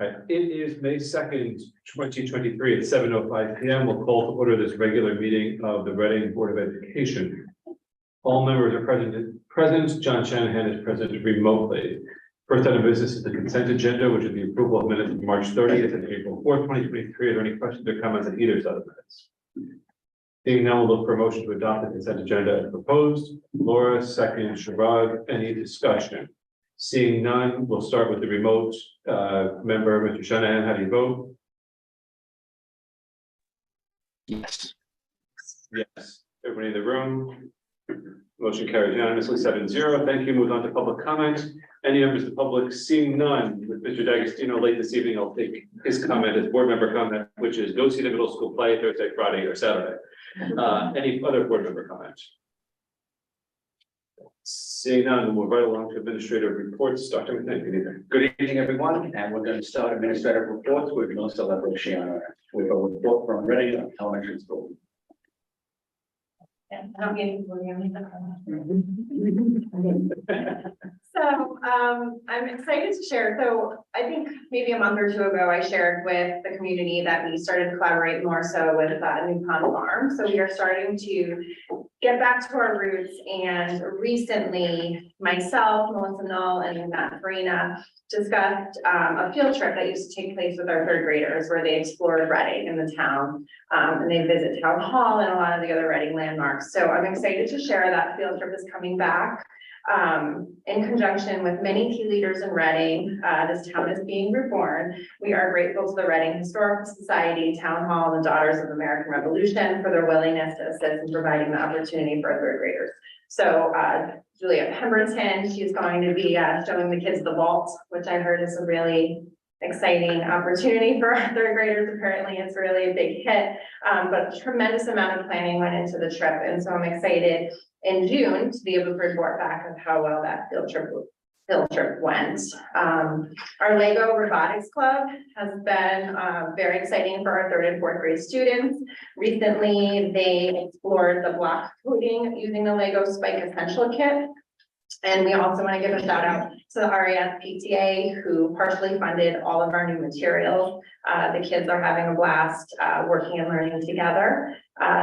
Right. It is May 2nd, 2023 at 7:05 p.m. We'll call to order this regular meeting of the Reading Board of Education. All members are present. John Shanahan is present remotely. First item of business is the consent agenda, which is the approval of minutes of March 30th and April 4th, 2023. Are there any questions or comments on either side of the minutes? Seeing none, we'll look for a motion to adopt the consent agenda as proposed. Laura, second. Sharad, any discussion? Seeing none, we'll start with the remote member, Mr. Shanahan. How do you vote? Yes. Yes. Everybody in the room? Motion carries unanimously 7-0. Thank you. Move on to public comment. Any members of the public? Seeing none, with Mr. D'Agostino late this evening, I'll take his comment as board member comment, which is go see the middle school play Thursday, Friday, or Saturday. Any other board member comments? Seeing none, we'll right along to administrative reports. Dr. McKnight, good evening. Good evening, everyone, and we're going to start administrative reports with Melissa Labrosciano with a report from Reading Elementary School. So I'm excited to share. So I think maybe a month or two ago, I shared with the community that we started to collaborate more so with New Pond Farm. So we are starting to get back to our roots. And recently, myself, Melissa Null, and Matt Farina discussed a field trip that used to take place with our third graders where they explored Reading in the town. And they visit Town Hall and a lot of the other Reading landmarks. So I'm excited to share that field trip is coming back. In conjunction with many key leaders in Reading, this town is being reborn. We are grateful to the Reading Historical Society, Town Hall, and the Daughters of American Revolution for their willingness to assist in providing the opportunity for our third graders. So Julia Pemberton, she's going to be showing the kids the vault, which I heard is a really exciting opportunity for our third graders. Apparently it's really a big hit, but a tremendous amount of planning went into the trip. And so I'm excited in June to be able to report back of how well that field trip went. Our Lego Robotics Club has been very exciting for our third and fourth grade students. Recently, they explored the block coding using the Lego Spike Essential Kit. And we also want to give a shout out to the RAS PTA who partially funded all of our new materials. The kids are having a blast working and learning together.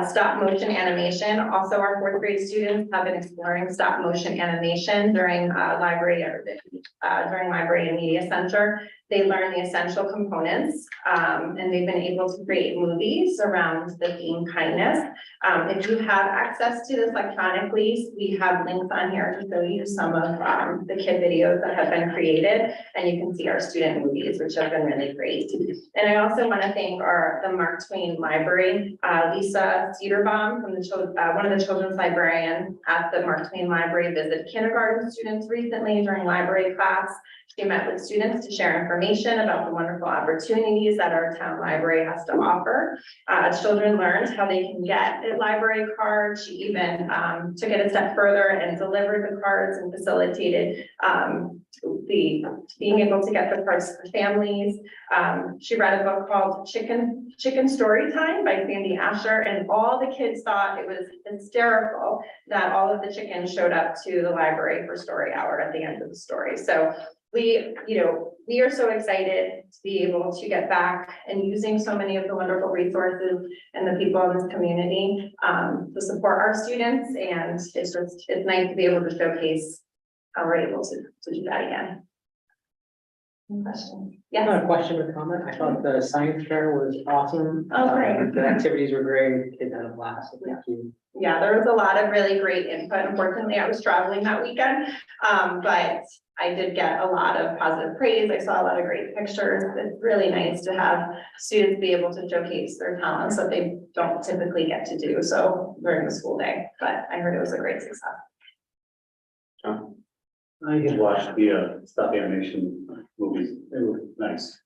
Stop motion animation. Also, our fourth grade students have been exploring stop motion animation during library and media center. They learn the essential components and they've been able to create movies around the theme kindness. If you have access to this electronically, we have links on here to show you some of the kid videos that have been created, and you can see our student movies, which have been really great. And I also want to thank the Mark Twain Library, Lisa Cedarbaum from one of the children's librarians at the Mark Twain Library visited kindergarten students recently during library class. She met with students to share information about the wonderful opportunities that our town library has to offer. Children learned how they can get a library card. She even took it a step further and delivered the cards and facilitated being able to get the cards for families. She read a book called Chicken Story Time by Sandy Asher, and all the kids thought it was hysterical that all of the chickens showed up to the library for story hour at the end of the story. So we are so excited to be able to get back and using so many of the wonderful resources and the people in this community to support our students. And it's nice to be able to showcase how we're able to do that again. Any questions? Yeah, not a question or comment. I thought the science fair was awesome. Oh, great. The activities were great. Kids had a blast. So thank you. Yeah, there was a lot of really great input. Unfortunately, I was traveling that weekend, but I did get a lot of positive praise. I saw a lot of great pictures. It's really nice to have students be able to showcase their talents that they don't typically get to do so during the school day. But I heard it was a great success. I had watched the stop animation movies. They were nice.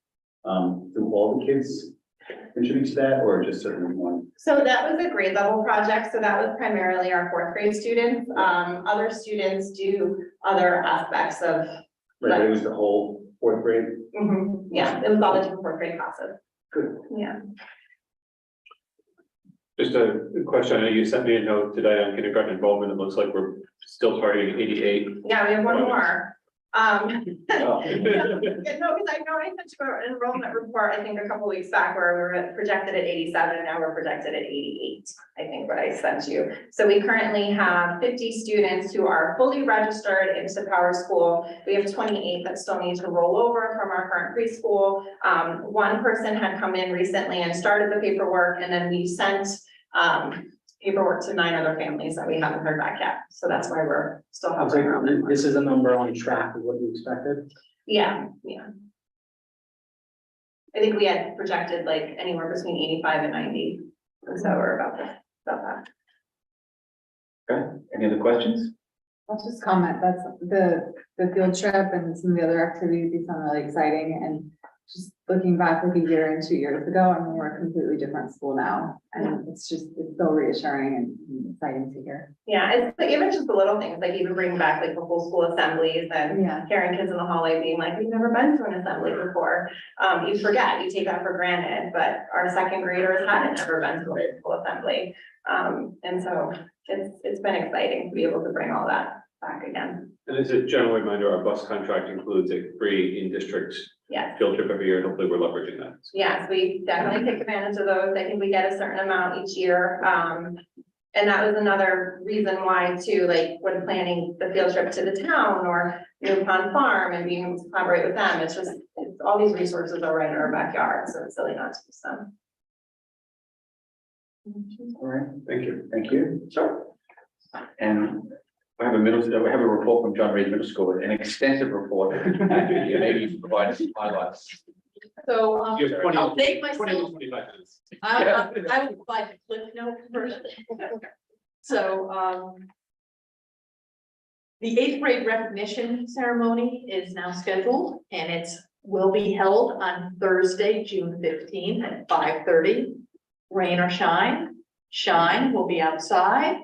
Do all the kids contribute to that, or just certain one? So that was a grade level project. So that was primarily our fourth grade students. Other students do other aspects of. Like it was the whole fourth grade. Yeah, it was all the different fourth grade classes. Good. Yeah. Just a question. I know you sent me a note today on kindergarten enrollment. It looks like we're still targeting 88. Yeah, we have one more. Oh. No, because I know I sent you an enrollment report, I think a couple weeks back, where we were projected at 87, now we're projected at 88. I think what I sent you. So we currently have 50 students who are fully registered into Power School. We have 28 that still need to roll over from our current preschool. One person had come in recently and started the paperwork, and then we sent paperwork to 9 other families that we haven't heard back yet. So that's why we're still hovering around that. This is a number on track of what you expected. Yeah. I think we had projected like anywhere between 85 and 90. And so we're about that. Okay, any other questions? I'll just comment, that's the field trip and some of the other activities, they sound really exciting, and just looking back like a year and 2 years ago, I mean, we're a completely different school now, and it's so reassuring and exciting to hear. Yeah, it's like even just the little things, like even bringing back like the whole school assemblies and Yeah, hearing kids in the hallway being like, we've never been to an assembly before. You forget, you take that for granted, but our second graders hadn't ever been to a school assembly. And so it's been exciting to be able to bring all that back again. And as a general reminder, our bus contract includes a free in-district Yes. field trip every year, and hopefully we're leveraging that. Yes, we definitely take advantage of those. I think we get a certain amount each year. And that was another reason why too, like when planning the field trip to the town or New Pond Farm and being able to collaborate with them, it's all these resources are right in our backyard, so it's silly not to use them. All right, Thank you. thank you. Sure. And we have a report from John Reed Middle School, an extensive report. Maybe you can provide us some highlights. So, You have 20 I'll take 20 to myself, 25 minutes. I will provide the clip note version. So, the 8th grade recognition ceremony is now scheduled, and will be held on Thursday, June 15th at 5:30. Rain or shine. Shine will be outside.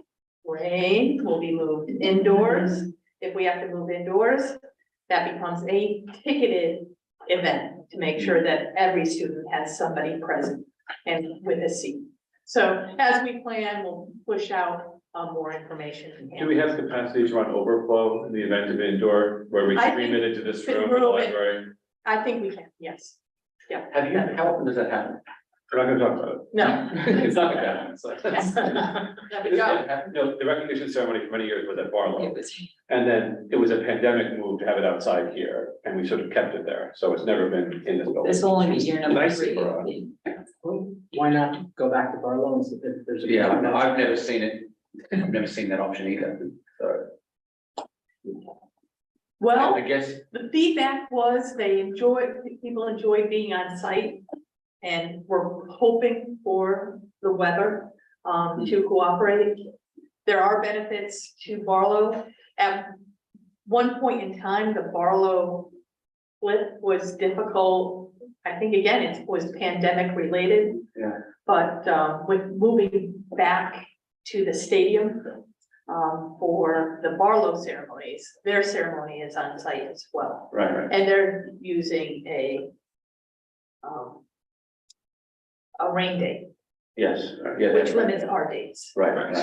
Rain will be moved indoors. If we have to move indoors, that becomes a ticketed event to make sure that every student has somebody present and with a seat. So as we plan, we'll push out more information. Do we have capacity to run overflow in the event of indoor, where we I stream think it into this fit room, the room it. library? I think we can, yes. Yeah. How often does that happen? We're not gonna talk about it. No. It's not gonna happen. It's like- There we go. No, the recognition ceremony for many years was at Barlow. And then it was a pandemic move to have it outside here, and we sort of kept it there, so it's never been in this building. This will only be year number Nice 3. for us. Why not go back to Barlow and see if there's a. Yeah, I've never seen it. I've never seen that option either. So Well, I guess, the feedback was people enjoyed being on site. And we're hoping for the weather to cooperate. There are benefits to Barlow. At one point in time, the Barlow split was difficult. I think again, it was pandemic related. Yeah. But with moving back to the stadium for the Barlow ceremonies, their ceremony is on site as well. right. And they're using a rain date, Yes, yeah. which that's limits our dates. Right.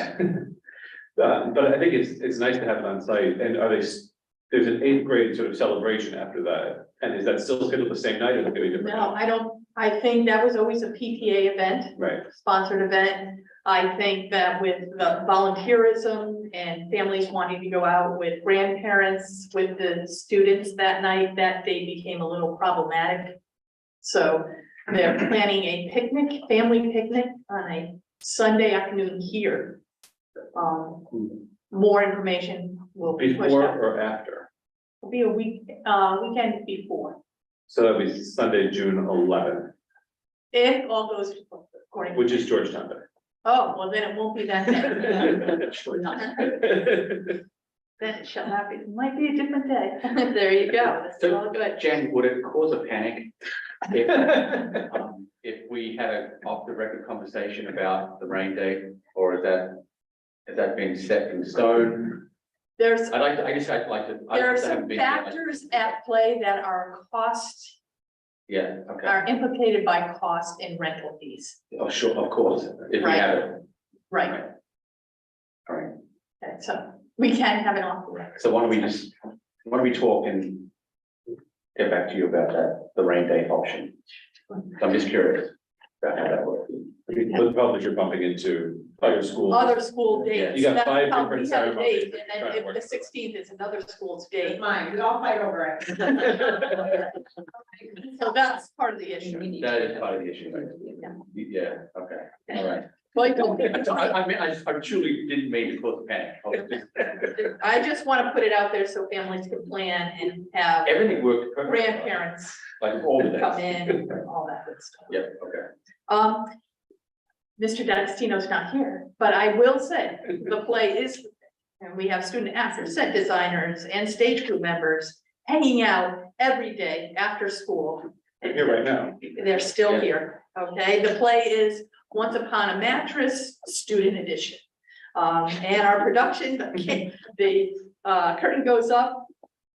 But I think it's nice to have it on site, and there's an 8th grade sort of celebration after that, and is that still scheduled the same night, or is it gonna be different? No, I think that was always a PTA event, Right, sponsored event. I think that with the volunteerism and families wanting to go out with grandparents, with the students that night, that day became a little problematic. So they're planning a picnic, family picnic on a Sunday afternoon here. More information will be pushed before out. or after, It'll be a weekend before, so that'll be Sunday, June 11th, if all goes according. which is Georgetown Day. Oh, well, then it won't be that day. Then it shall not be, it might be a different day. There you go, that's all So, good. Jen, would it cause a panic if we had an off-the-record conversation about the rain date, or has that been set in stone? There's, I guess I'd like to. there are I haven't some been here. factors at play that are Yeah, okay. are implicated by cost and rental fees. Oh, sure, of course, if we Right. have it. Right. All right, Okay, so we can have an off the record. so why don't we just Why don't we talk and get back to you about that, the rain day option? I'm just curious about how that works. With public, you're bumping into other schools. Other school dates. You got That's 5 how different we have a ceremonies date, that and you're trying then to if work the with. 16th is another school's date. Mine, we all fight over it. So that's part of the issue. That is part of the issue, right? Yeah, okay, all right. Like, don't- I truly didn't mean to cause a panic. I just want to put it out there so families can plan and have Everything worked perfectly. grandparents Like all the come days. in and all that good stuff. Yeah, okay. Mr. D'Agostino's not here, but I will say the play is, and we have student actors, set designers and stage crew members hanging out every day after school. They're here right now. They're still Yeah. here, okay? The play is Once Upon a Mattress, Student Edition. And our production, the curtain goes up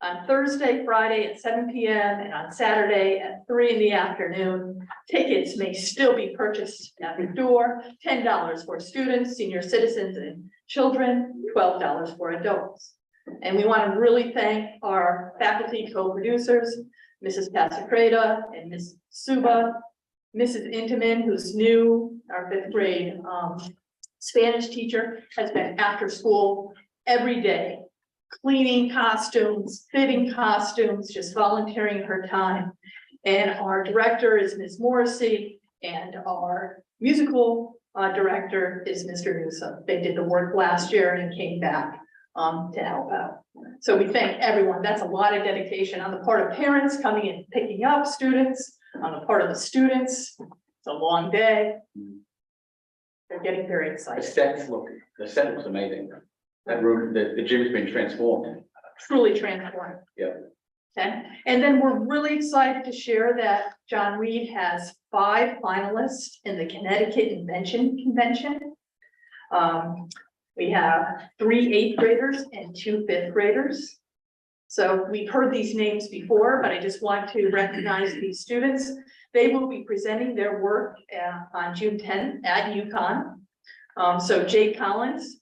on Thursday, Friday at 7 p.m. and on Saturday at 3 in the afternoon. Tickets may still be purchased at the door, $10 for students, senior citizens and children, $12 for adults. And we want to really thank our faculty co-producers, Mrs. Pasacreta and Ms. Suba, Mrs. Intamin, who's new, our 5th grade Spanish teacher, has been after school every day, cleaning costumes, fitting costumes, just volunteering her time. And our director is Ms. Morrissey, and our musical director is Mr. Newsom. They did the work last year and came back to help out. So we thank everyone. That's a lot of dedication on the part of parents coming and picking up students, on the part of the students. It's a long day. They're getting very The excited, set looks amazing. That room, the gym's been transformed. truly transformed. Yeah. Okay, and then we're really excited to share that John Reed has 5 finalists in the Connecticut Invention Convention. We have 3 8th graders and 2 5th graders. So we've heard these names before, but I just want to recognize these students. They will be presenting their work on June 10th at UConn. So Jay Collins,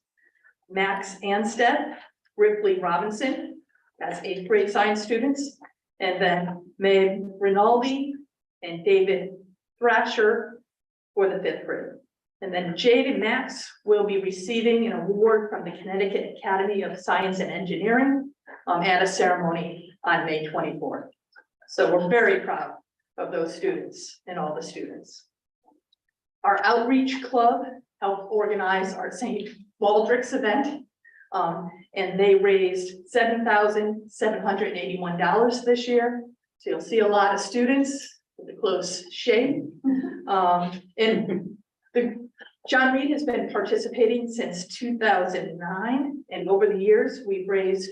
Max Anstead, Ripley Robinson, that's 8th grade science students, and then Meg Rinaldi and David Thrasher for the 5th grade. And then Jade and Max will be receiving an award from the Connecticut Academy of Science and Engineering at a ceremony on May 24th. So we're very proud of those students and all the students. Our outreach club helped organize our St. Baldrick's event. And they raised $7,781 this year. So you'll see a lot of students with a close shave. John Reed has been participating since 2009, and over the years, we've raised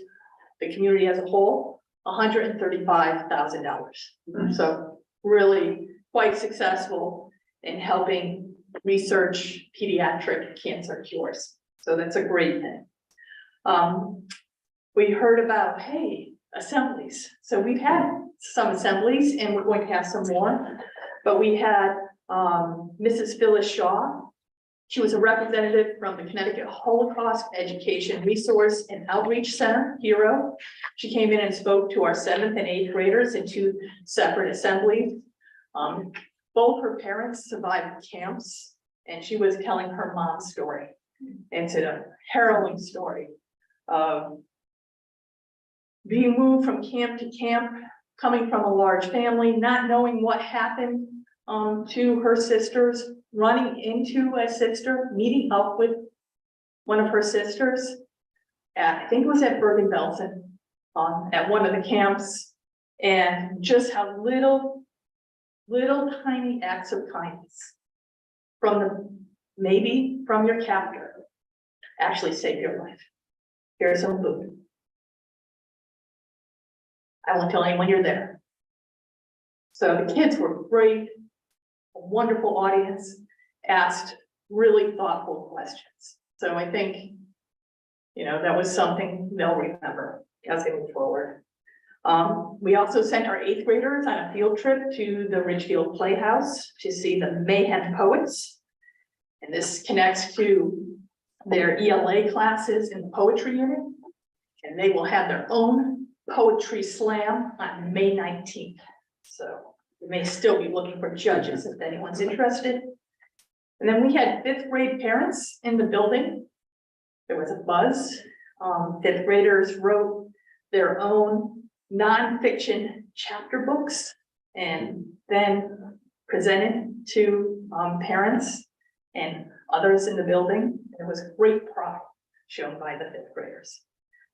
the community as a whole $135,000. So really quite successful in helping research pediatric cancer cures. So that's a great thing. We heard about, hey, assemblies. So we've had some assemblies and we're going to have some more, but we had Mrs. Phyllis Shaw. She was a representative from the Connecticut Holocaust Education Resource and Outreach Center, HERO. She came in and spoke to our 7th and 8th graders in 2 separate assemblies. Both her parents survived camps, and she was telling her mom's story. And it's a harrowing story of being moved from camp to camp, coming from a large family, not knowing what happened to her sisters, running into a sister, meeting up with one of her sisters. I think it was at Bergen-Belsen, at one of the camps, and just how little tiny acts of kindness maybe from your captor actually save your life. Here's some food. I won't tell anyone you're there. So the kids were great, a wonderful audience, asked really thoughtful questions. So I think, that was something they'll remember as they move forward. We also sent our 8th graders on a field trip to the Ridgefield Playhouse to see the Mayhem Poets. And this connects to their ELA classes in the poetry unit. And they will have their own poetry slam on May 19th. So we may still be looking for judges if anyone's interested. And then we had fifth grade parents in the building. There was a buzz. Fifth graders wrote their own nonfiction chapter books and then presented to parents and others in the building. There was great pride shown by the fifth graders.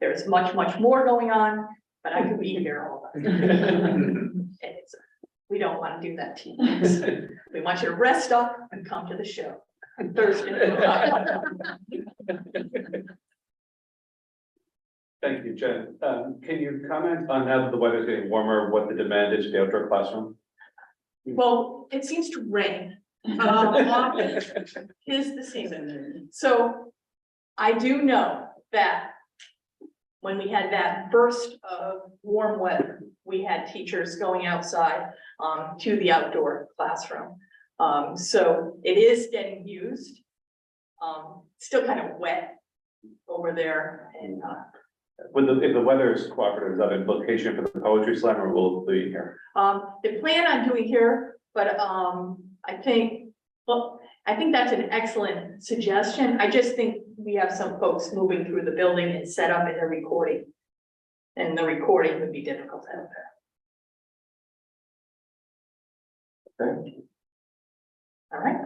There's much, much more going on, but I could be here all the time. We don't want to do that to you. We want you to rest up and come to the show on Thursday. Thank you, Jen. Can you comment on now that the weather's getting warmer, what the demand is for the outdoor classroom? Well, it seems to rain. Is the season. So I do know that when we had that burst of warm weather, we had teachers going outside to the outdoor classroom. So it is getting used. Still kind of wet over there and If the weather is cooperative, is that a location for the poetry slam or will it be here? they plan on doing here, but I think that's an excellent suggestion. I just think we have some folks moving through the building and set up in the recording. And the recording would be difficult out there. Okay, All right.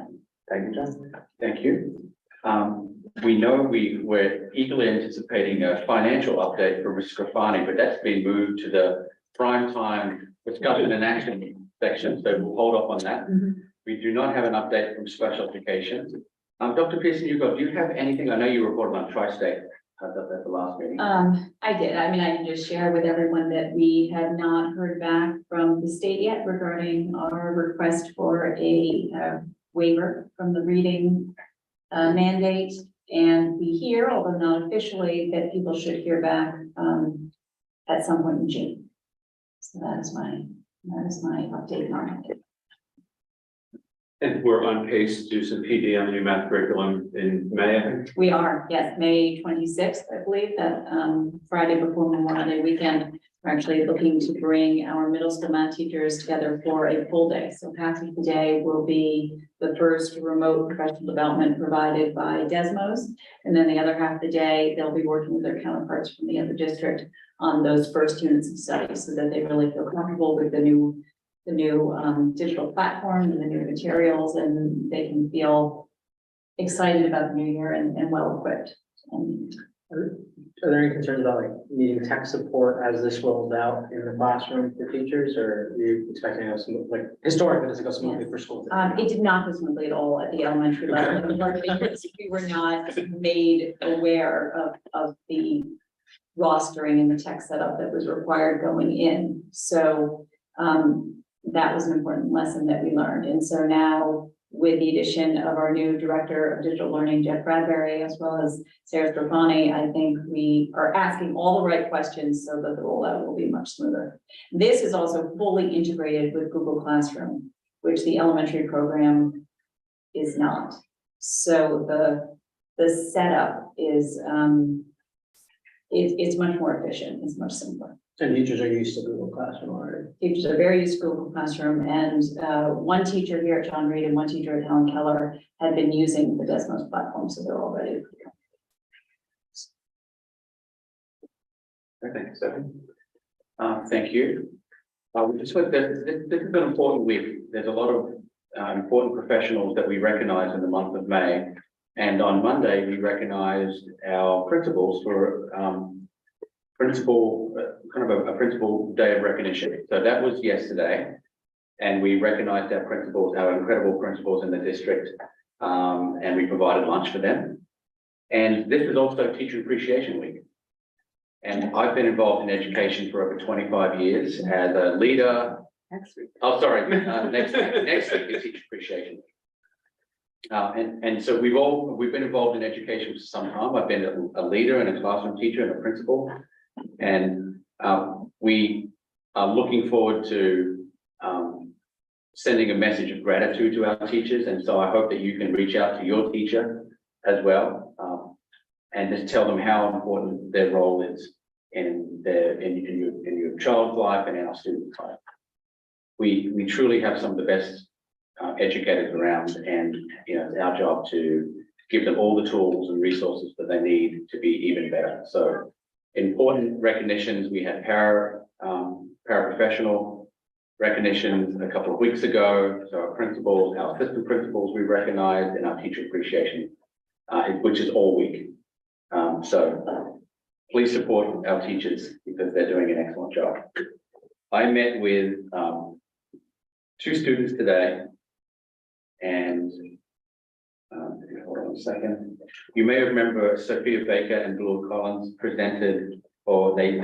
thank you, Jen. Thank you. We know we were eagerly anticipating a financial update from Ms. Scrofani, but that's been moved to the prime time discussion and action section, so we'll hold off on that. We do not have an update from special education. Dr. Pearson, do you have anything? I know you reported on Tri-State at the last meeting. I did. I mean, I can just share with everyone that we have not heard back from the state yet regarding our request for a waiver from the reading mandate. And we hear, although not officially, that people should hear back at some point in June. So that is my update on it. And we're on pace to do some PD on the new math curriculum in May, I think. We are, yes, May 26th, I believe, that Friday before Memorial Day weekend. We're actually looking to bring our middle school math teachers together for a full day. So half of the day will be the first remote professional development provided by Desmos. And then the other half of the day, they'll be working with their counterparts from the other district on those first units of study so that they really feel comfortable with the new digital platform and the new materials, and they can feel excited about the new year and well equipped. Are there any concerns about like needing tech support as this rolls out in the classroom for teachers, or are you expecting us like historically does it go smoothly for schools? It did not go smoothly at all at the elementary level, because we were not made aware of the rostering and the tech setup that was required going in. So that was an important lesson that we learned. And so now, with the addition of our new director of digital learning, Jeff Bradbury, as well as Sarah Strafani, I think we are asking all the right questions so that the rollout will be much smoother. This is also fully integrated with Google Classroom, which the elementary program is not. So the setup is it's much more efficient, it's much simpler. And teachers are used to Google Classroom already. Teachers are very used to Google Classroom, and one teacher here at John Reed and one teacher at Helen Keller had been using the Desmos platform, so they're all ready. Thanks, Stephanie. Thank you. We just want this is an important week. There's a lot of important professionals that we recognize in the month of May. And on Monday, we recognized our principals for a principal day of recognition. So that was yesterday. And we recognized our principals, our incredible principals in the district. And we provided lunch for them. And this is also Teacher Appreciation Week. And I've been involved in education for over 25 years as a leader. Next week. Oh, sorry, next week is Teacher Appreciation Week. And so we've been involved in education for some time. I've been a leader and a classroom teacher and a principal. And we are looking forward to sending a message of gratitude to our teachers. And so I hope that you can reach out to your teacher as well. And just tell them how important their role is in your child's life and in our students' life. We truly have some of the best educators around, and it's our job to give them all the tools and resources that they need to be even better. So important recognitions, we had paraprofessional recognitions a couple of weeks ago. So our principals, our assistant principals, we recognized, and our teacher appreciation, which is all week. So please support our teachers because they're doing an excellent job. I met with 2 students today, and hold on a second. You may remember Sophia Baker and Blue Collins presented, or they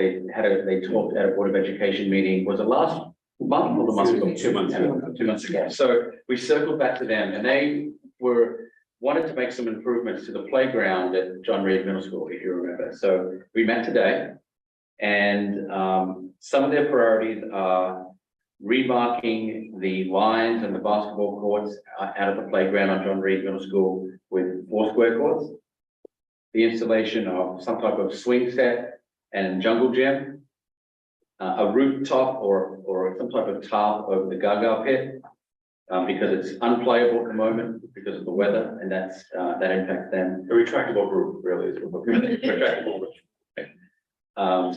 talked at a Board of Education meeting. Was it last month or the month ago? 2 months ago. 2 months ago. So we circled back to them, and they wanted to make some improvements to the playground at John Reed Middle School, if you remember. So we met today, and some of their priorities are remarking the lines and the basketball courts out of the playground on John Reed Middle School with 4 square courts, the installation of some type of swing set and jungle gym, a rooftop or some type of tarp over the Gaga pit, because it's unplayable at the moment because of the weather, and that impacts them. A retractable roof, really, is what we're looking at. Retractable roof.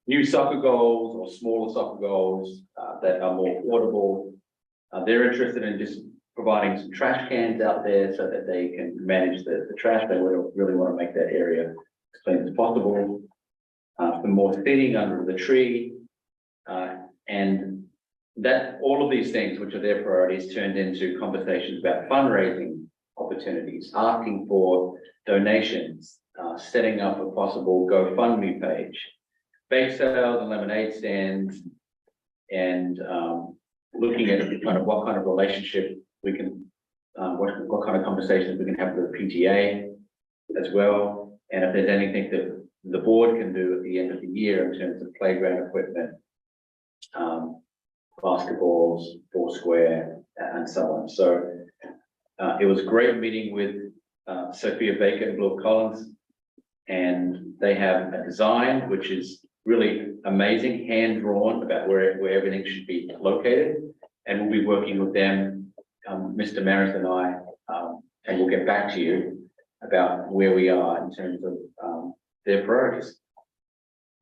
New soccer goals or smaller soccer goals that are more portable. They're interested in just providing some trash cans out there so that they can manage the trash. They really want to make that area as clean as possible. For more sitting under the tree, and that all of these things, which are their priorities, turned into conversations about fundraising opportunities, asking for donations, setting up a possible GoFundMe page, bake sales and lemonade stands, and looking at what kind of relationship we can, what kind of conversations we can have with the PTA as well, and if there's anything that the board can do at the end of the year in terms of playground equipment, basketballs, 4 square, and so on. So it was a great meeting with Sophia Baker and Blue Collins, and they have a design which is really amazing, hand drawn about where everything should be located, and we'll be working with them, Mr. Maris and I, and we'll get back to you about where we are in terms of their priorities.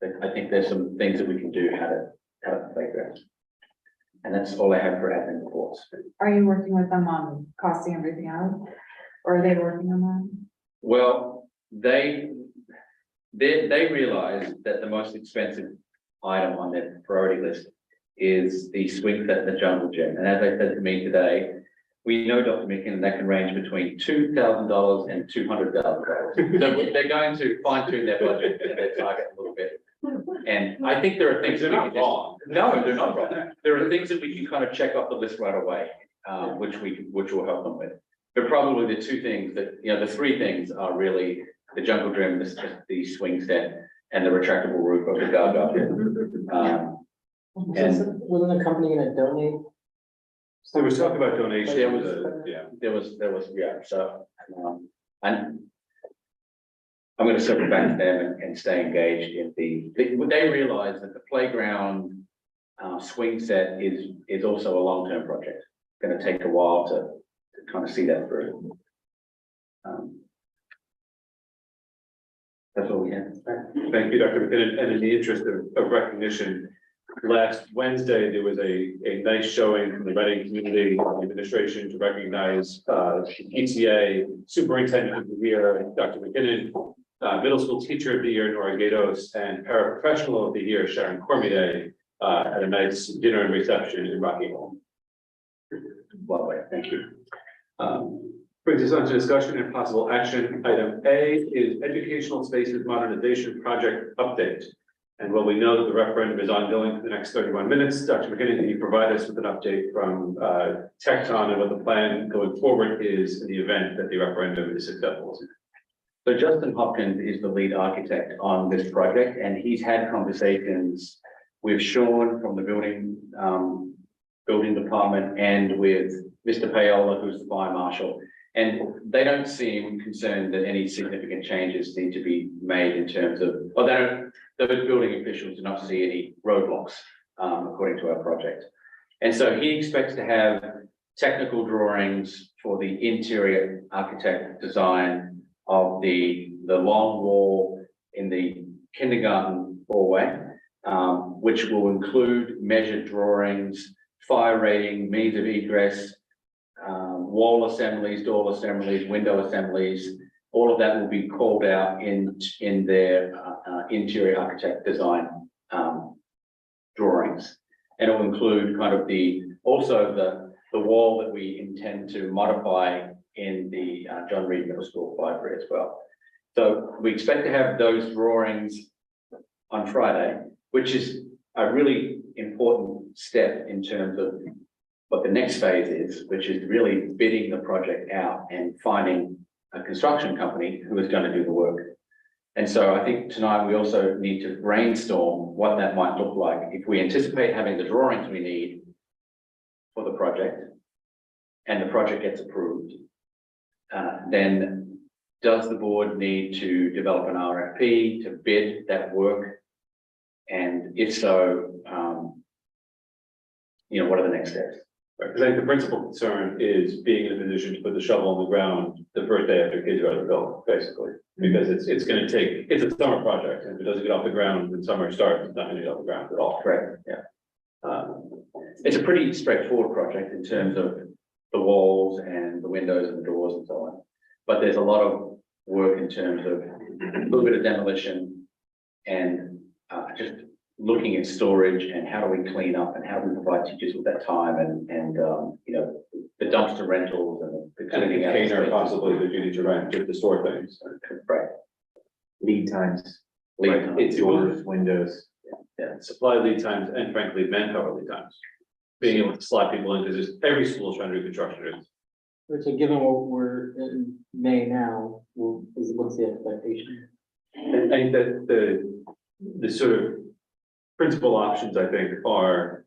But I think there's some things that we can do out of the playground. And that's all I have for admin reports. Are you working with them on costing everything out? Or are they working on that? Well, they realize that the most expensive item on their priority list is the swing set in the jungle gym. And as they said to me today, we know, Dr. McKinnon, that can range between $2,000 and $200,000. So they're going to fine tune their budget and their target a little bit. And I think there are things that we can wrong. No, they're not wrong. There are things that we can kind of check off the list right away, which will help them with. But probably the 2 things that, the 3 things are really the jungle gym, the swing set, and the retractable roof of the Gaga. Wasn't the company gonna donate? There was talk about donations. There was, Yeah. So, and I'm going to circle back to them and stay engaged in they realize that the playground swing set is also a long-term project. It's going to take a while to kind of see that through. That's all we have. Thank you, Dr. McKinnon. And in the interest of recognition, last Wednesday, there was a nice showing from the Reading Community Administration to recognize PTA Superintendent of the Year, Dr. McKinnon, Middle School Teacher of the Year, Nora Gatos, and Paraprofessional of the Year, Sharon Cormier, at a nice dinner and reception in Rocky Hall. Lovely, thank you. Brings us on to discussion and possible action. Item A is Educational Spaces Modernization Project Update. And while we know that the referendum is ongoing for the next 31 minutes, Dr. McKinnon, can you provide us with an update from Tecton and what the plan going forward is in the event that the referendum is successful? So Justin Hopkins is the lead architect on this project, and he's had conversations with Sean from the building department and with Mr. Paola, who's the fire marshal. And they don't seem concerned that any significant changes need to be made in terms of, or they don't, those building officials do not see any roadblocks, according to our project. And so he expects to have technical drawings for the interior architect design of the long wall in the kindergarten hallway, which will include measured drawings, fire rating, means of egress, wall assemblies, door assemblies, window assemblies. All of that will be called out in their interior architect design drawings. And it will include kind of also the wall that we intend to modify in the John Reed Middle School library as well. So we expect to have those drawings on Friday, which is a really important step in terms of what the next phase is, which is really bidding the project out and finding a construction company who is going to do the work. And so I think tonight we also need to brainstorm what that might look like. If we anticipate having the drawings we need for the project and the project gets approved, then does the board need to develop an RFP to bid that work? And if so, what are the next steps? Because I think the principal concern is being in a position to put the shovel on the ground the first day after kids are out of the building, basically. Because it's gonna take, it's a summer project, and if it doesn't get off the ground when summer starts, it's not gonna get off the ground at all. Correct, yeah. It's a pretty straightforward project in terms of the walls and the windows and the doors and so on. But there's a lot of work in terms of a little bit of demolition and just looking at storage and how do we clean up and how do we provide teachers with that time and the dumpster rentals and the And a cleaning out container spaces. possibly that you need to rent to store things. Right. Lead times, Lead Right, time. it's doors, windows. supply lead times and frankly, manpower lead times. Being able to slot people in, because every school is trying to do construction. So given what we're in May now, what's the expectation? I think that the sort of principal options, I think, are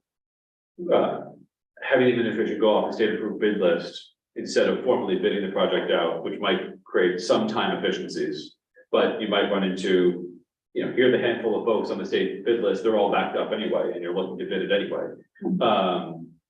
having the administration go off the state approved bid list instead of formally bidding the project out, which might create some time efficiencies. But you might run into, here are the handful of folks on the state bid list, they're all backed up anyway, and you're looking to bid it anyway.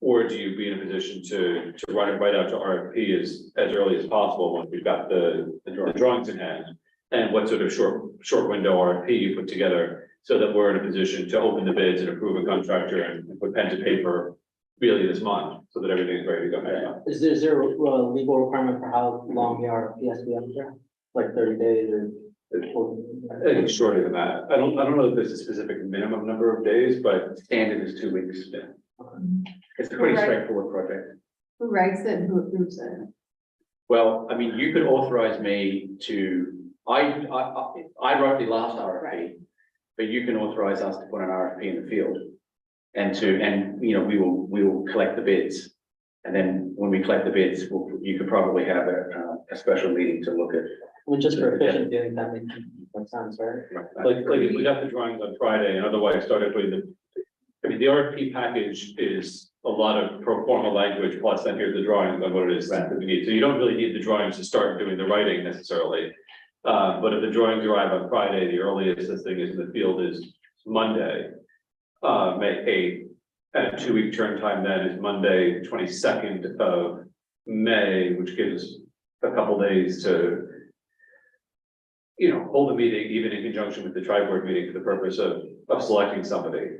Or do you be in a position to run it right out to RFP as early as possible when we've got the drawings in hand? And what sort of short window RFP you put together so that we're in a position to open the bids and approve a contractor and put pen to paper really this month, so that everything's ready to go next month. Is there a legal requirement for how long the RFP has to be out there? Like 30 days or? I think it's shorter than that. I don't know if there's a specific minimum number of days, but Standard is 2 weeks. Yeah. It's a pretty Right. straightforward project. Who writes it and who approves it? Well, I mean, you could authorize me to, I wrote the last RFP, Right. but you can authorize us to put an RFP in the field. And we will collect the bids. And then when we collect the bids, you could probably have a special meeting to look at. Well, just for efficiency, I think that makes sense, right? like if we got the drawings on Friday and otherwise started putting the RFP package is a lot of pro forma language, plus then here's the drawings on what it is that we need. So you don't really need the drawings to start doing the writing necessarily. But if the drawings arrive on Friday, the earliest this thing is in the field is Monday, May 8th. And a 2-week turn time then is Monday, 22nd of May, which gives a couple days to hold a meeting, even in conjunction with the tri-board meeting for the purpose of selecting somebody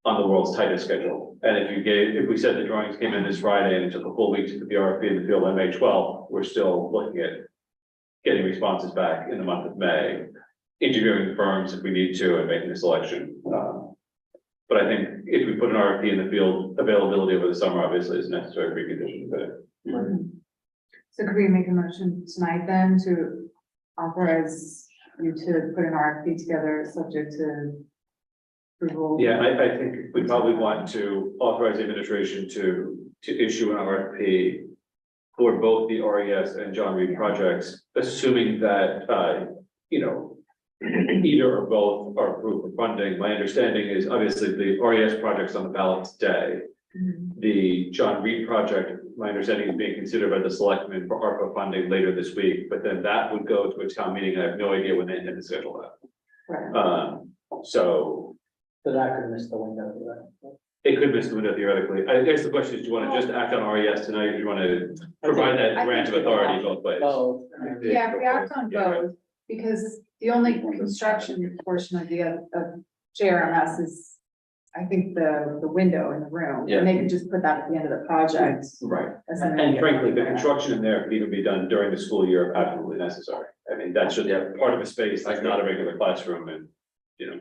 on the world's tightest schedule. And if we said the drawings came in this Friday and it took a full week to put the RFP in the field on May 12th, we're still looking at getting responses back in the month of May, interviewing the firms if we need to and making a selection. But I think if we put an RFP in the field, availability over the summer obviously is a necessary precondition, but So could we make a motion tonight then to authorize you to put an RFP together subject to approval? yeah, I think we probably want to authorize the administration to issue an RFP for both the RES and John Reed projects, assuming that, either or both are approved for funding. My understanding is obviously the RES project's on the ballot today. The John Reed project, my understanding is being considered by the selectmen for ARPA funding later this week, but then that would go to a town meeting. I have no idea when they intend to schedule that. Right. So So that could miss the window, right? it could miss the window theoretically. I guess the question is, do you want to just act on RES tonight, or do you want to provide that I grant of think- authority both ways? Oh, Yeah, if we act on Yeah. both, because the only construction portion of of JRMS is, I think, the window in the room, Yeah. and they can just put that at the end of the project. Right. as an And frankly, the immediate- construction in there could even be done during the school year if absolutely necessary. I mean, that's just part of a space, that's not a regular classroom and, you know.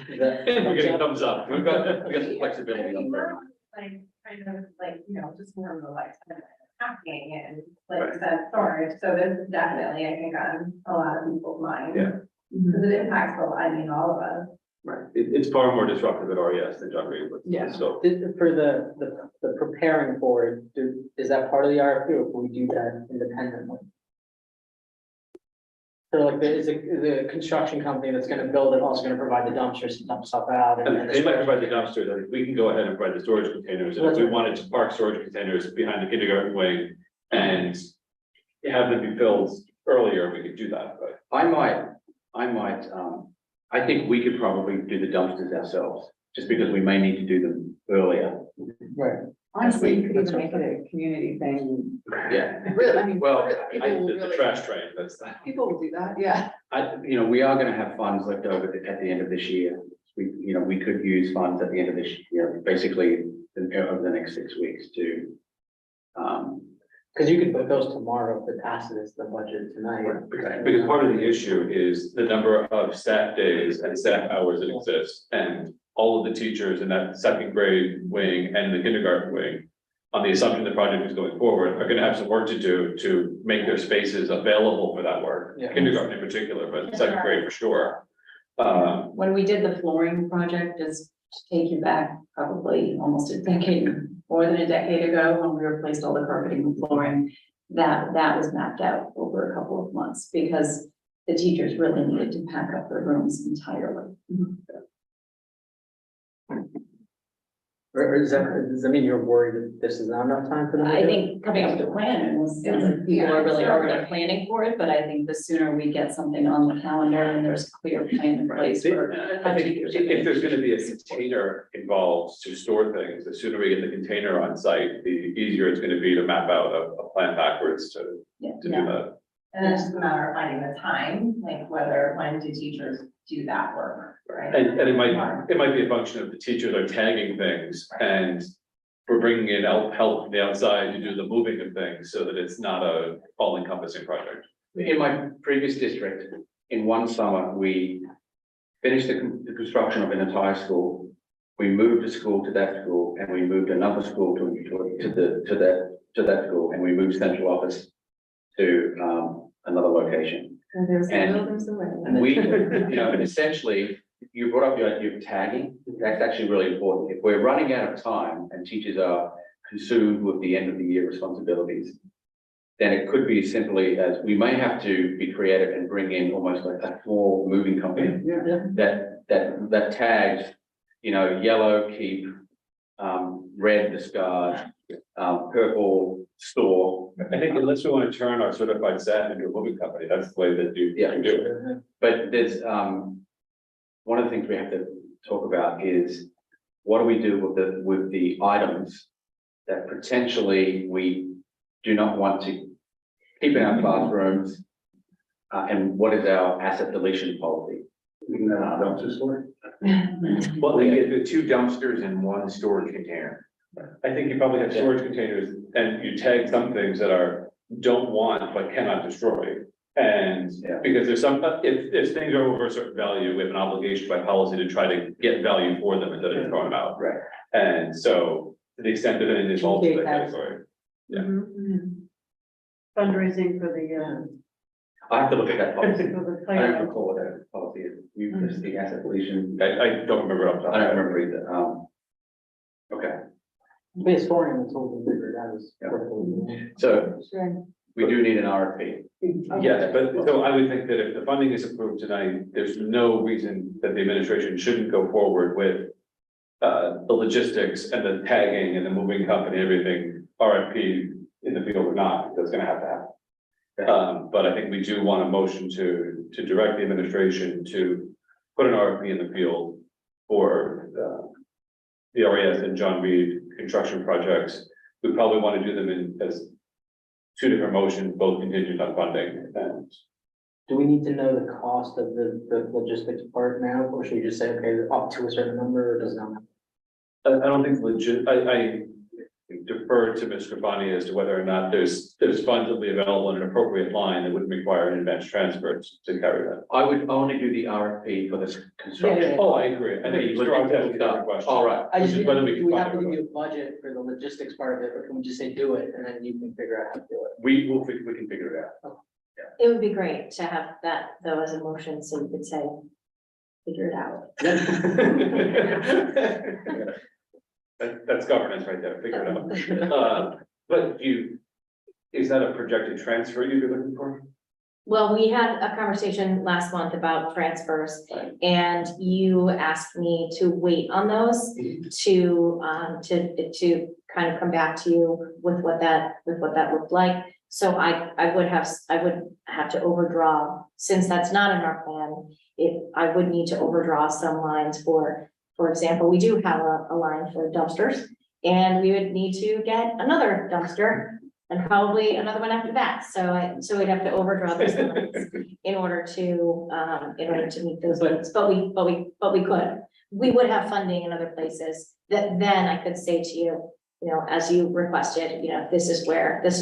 We're getting thumbs up. We've got the flexibility on that. Like, kind of like, just more of a like, happening and like said, storage, so this is definitely, I think, on a lot of people's minds. Yeah. Because it impacts, all of us. Right. It's far more disruptive at RES than John Reed. Yeah. So For the preparing for it, is that part of the RFP or can we do that independently? So like the construction company that's gonna build it also gonna provide the dumpsters to dump stuff out and. they might provide the dumpsters, I think we can go ahead and provide the storage containers, and if we wanted to park storage containers behind the kindergarten wing and have them be filled earlier, we could do that, but. I think we could probably do the dumpsters ourselves, just because we may need to do them earlier. Right. Honestly, you could even make it a community thing. Yeah. Really, I mean. Well, people will The really- trash train, that's that. People will do that, yeah. We are gonna have funds left over at the end of this year. We could use funds at the end of this year, basically over the next 6 weeks to. Cause you could put those tomorrow if it passes the budget tonight. Because part of the issue is the number of staff days and staff hours that exist, and all of the teachers in that second grade wing and the kindergarten wing, on the assumption the project is going forward, are gonna have some work to do to make their spaces available for that work. Yeah. Kindergarten in particular, but second grade for sure. When we did the flooring project, just to take you back probably almost a decade, more than a decade ago, when we replaced all the carpeting and flooring, that was mapped out over a couple of months because the teachers really needed to pack up their rooms entirely. Or does that mean you're worried that this is not enough time for them? to I do it? think coming up with a plan, and sounds like people are really already planning for it, but I think the sooner we get something on the calendar and there's a clear plan in place for. I think if there's gonna be a container involved to store things, the sooner we get the container on site, the easier it's gonna be to map out a plan backwards to Yeah. do that. And then it's just a matter of finding the time, like when do teachers do that work, right? And it might be a function of the teachers are tagging things and we're bringing in help from the outside to do the moving of things so that it's not a all encompassing project. In my previous district, in one summer, we finished the construction of an entire school. We moved a school to that school and we moved another school to that school, and we moved central office to another location. And there's a And- will, there's a way. And we, essentially, you brought up the idea of tagging, that's actually really important. If we're running out of time and teachers are consumed with the end of the year responsibilities, then it could be simply as we may have to be creative and bring in almost like a small moving company that tags, yellow, keep, red, discard, purple, store. I think unless we want to turn our certified staff into a moving company, that's the way that you Yeah. do it. But there's, one of the things we have to talk about is what do we do with the items that potentially we do not want to keep in our classrooms? And what is our asset deletion policy? Dumpster store? Well, we get the 2 dumpsters and 1 storage container. I think you probably have storage containers and you tag some things that don't want but cannot destroy. And Yeah. because there's if things are over a certain value, we have an obligation by policy to try to get value for them instead of just throwing them out. Right. And so to the extent that anything falls into that category. Yeah. Fundraising for the, I have to look at that policy. for the I don't plan. recall what that policy is. You just the asset deletion. I don't remember off the top I of my don't head. remember either. Okay, Be a story and it's all figured out. Yeah. so Sure. we do need an RFP. Yes, but so I would think that if the funding is approved tonight, there's no reason that the administration shouldn't go forward with the logistics and the tagging and the moving company, everything, RFP in the field or not, that's gonna have to happen. But I think we do want a motion to direct the administration to put an RFP in the field for, the RES and John Reed construction projects. We probably want to do them in as two different motions, both contingent on funding, and Do we need to know the cost of the logistics part now, or should we just say, okay, up to a certain number, or does it not matter? I don't think I defer to Mr. Bonnie as to whether or not there's funds that will be available in an appropriate line that wouldn't require an advance transfer to carry that. I would only do the RFP for this construction. Oh, I agree. I think Mr. Rock has a different question. All right. I just, Whether we do can we fund have to it or give you a budget for the logistics part of it, or can we just say do it, and then you can figure out how to do it? We can figure it out. It would be great to have that though as a motion, so you could say, figure it out. That's governance right there, figure it out. But is that a projected transfer you'd be looking for? Well, we had a conversation last month about transfers and you asked me to wait on those to kind of come back to you with what that looked like. So I would have to overdraw, since that's not in our plan, I would need to overdraw some lines for example, we do have a line for dumpsters. And we would need to get another dumpster and probably another one after that. So we'd have to overdraw those lines in order to meet those needs, but we could. We would have funding in other places that then I could say to you, as you requested, this is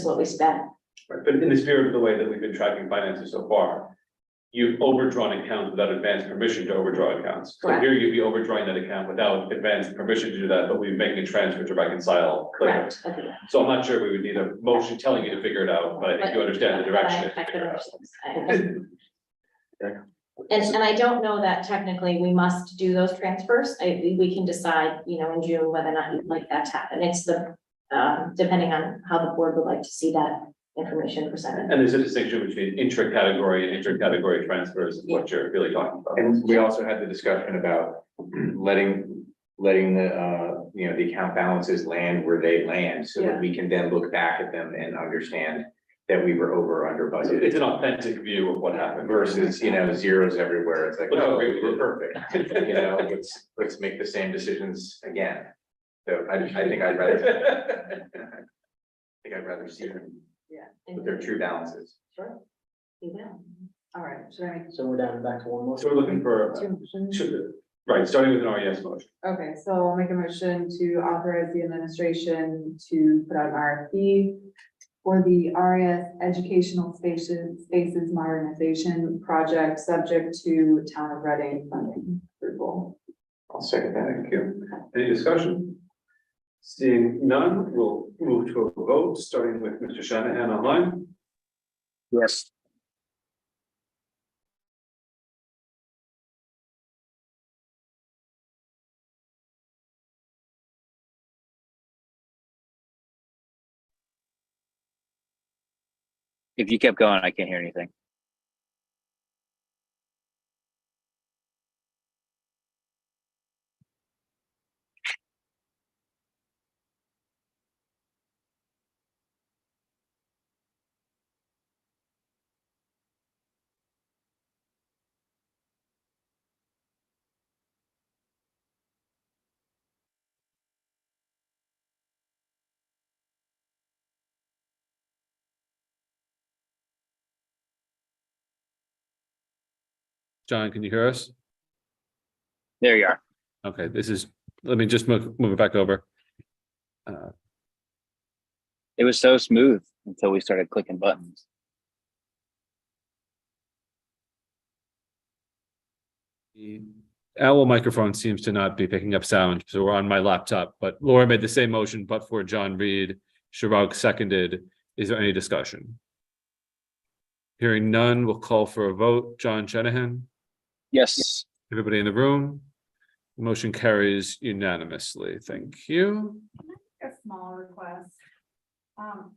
what we spent. Right, but in the spirit of the way that we've been tracking finances so far, you've overdrawn accounts without advance permission to overdraw accounts. So Correct. here you'd be overdrawing that account without advance permission to do that, but we're making a transfer to reconcile. later. Correct. Okay. So I'm not sure we would need a motion telling you to figure it out, but I think you understand the direction. I could understand. And I don't know that technically we must do those transfers. We can decide, in June whether or not you'd like that to happen. It's depending on how the board would like to see that information presented. And there's a distinction between intra-category and inter-category transfers, is what you're really talking about. And we also had the discussion about letting the, the account balances land where they land, so that we can then look back at them and understand that we were over or under budget. It's an authentic view of what happened Versus, zeros everywhere. It's like, But oh, we we're perfect. Let's make the same decisions again. So I think I'd rather see them Yeah. with their true balances. Sure. You bet. All right, should I make So we're down back to one more. So we're looking for, two motions? right, starting with an RES motion. Okay, so I'll make a motion to authorize the administration to put out an RFP for the RES Educational Spaces Modernization Project, subject to Town of Reading funding approval. I'll second that. Thank you. Any discussion? Seeing none, we'll move to a vote, starting with Mr. Shanahan online. Yes. If you kept going, I can't hear anything. John, can you hear us? There you are. Okay, let me just move it back over. It was so smooth until we started clicking buttons. The Owl microphone seems to not be picking up sound, so we're on my laptop, but Laura made the same motion, but for John Reed, Shirok seconded. Is there any discussion? Hearing none, we'll call for a vote. John Shanahan, Yes. everybody in the room? Motion carries unanimously. Thank you. A small request.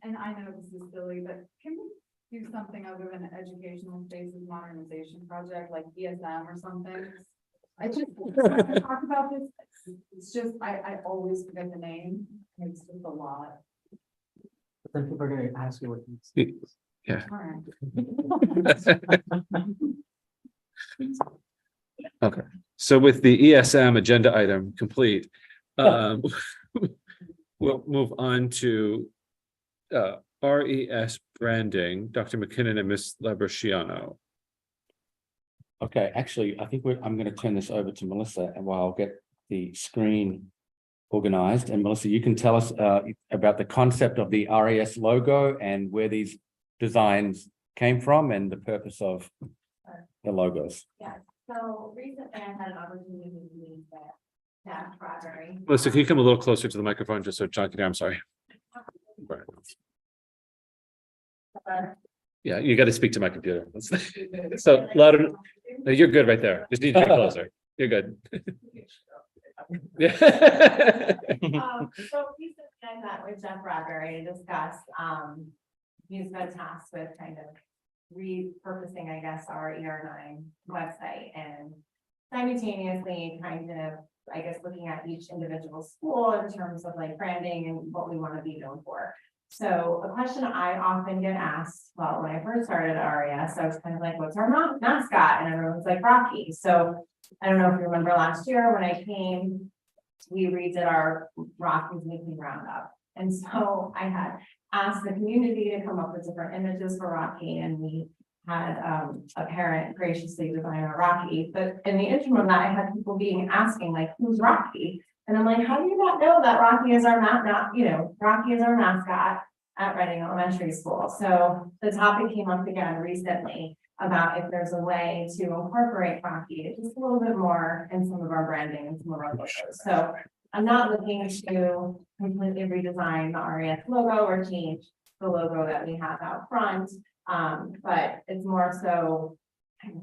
And I know this is silly, but can we do something other than an educational spaces modernization project like ESM or something? I just want to talk about this. It's just, I always forget the name. It's just a lot. But then people are gonna ask you what. it's- All right. Okay, so with the ESM agenda item complete, we'll move on to RES branding, Dr. McKinnon and Ms. Labrusciano. Okay, actually, I think I'm gonna turn this over to Melissa and while I'll get the screen organized. And Melissa, you can tell us about the concept of the RES logo and where these designs came from and the purpose of the logos. So recently I had an opportunity to meet the staff library. Melissa, can you come a little closer to the microphone just so John can hear? I'm sorry. Yeah, you got to speak to my computer. So louder. No, you're good right there. Just need to get closer. You're good. Yeah. So recently I met with Jeff Bradbury to discuss, he's been tasked with kind of repurposing, I guess, our ER9 website and simultaneously kind of, I guess, looking at each individual school in terms of like branding and what we want to be known for. So a question I often get asked, well, when I first started at RES, I was kind of like, what's our mascot? And everyone's like Rocky. So I don't know if you remember last year when I came, we redid our Rocky's Weekly Roundup. And so I had asked the community to come up with different images for Rocky, and we had a parent graciously design a Rocky. But in the interim of that, I had people asking like, who's Rocky? And I'm like, how do you not know that Rocky is our Rocky is our mascot at Reading Elementary School? So the topic came up again recently about if there's a way to incorporate Rocky just a little bit more in some of our branding and some of our logos. So I'm not looking to completely redesign the RES logo or change the logo that we have out front. But it's more so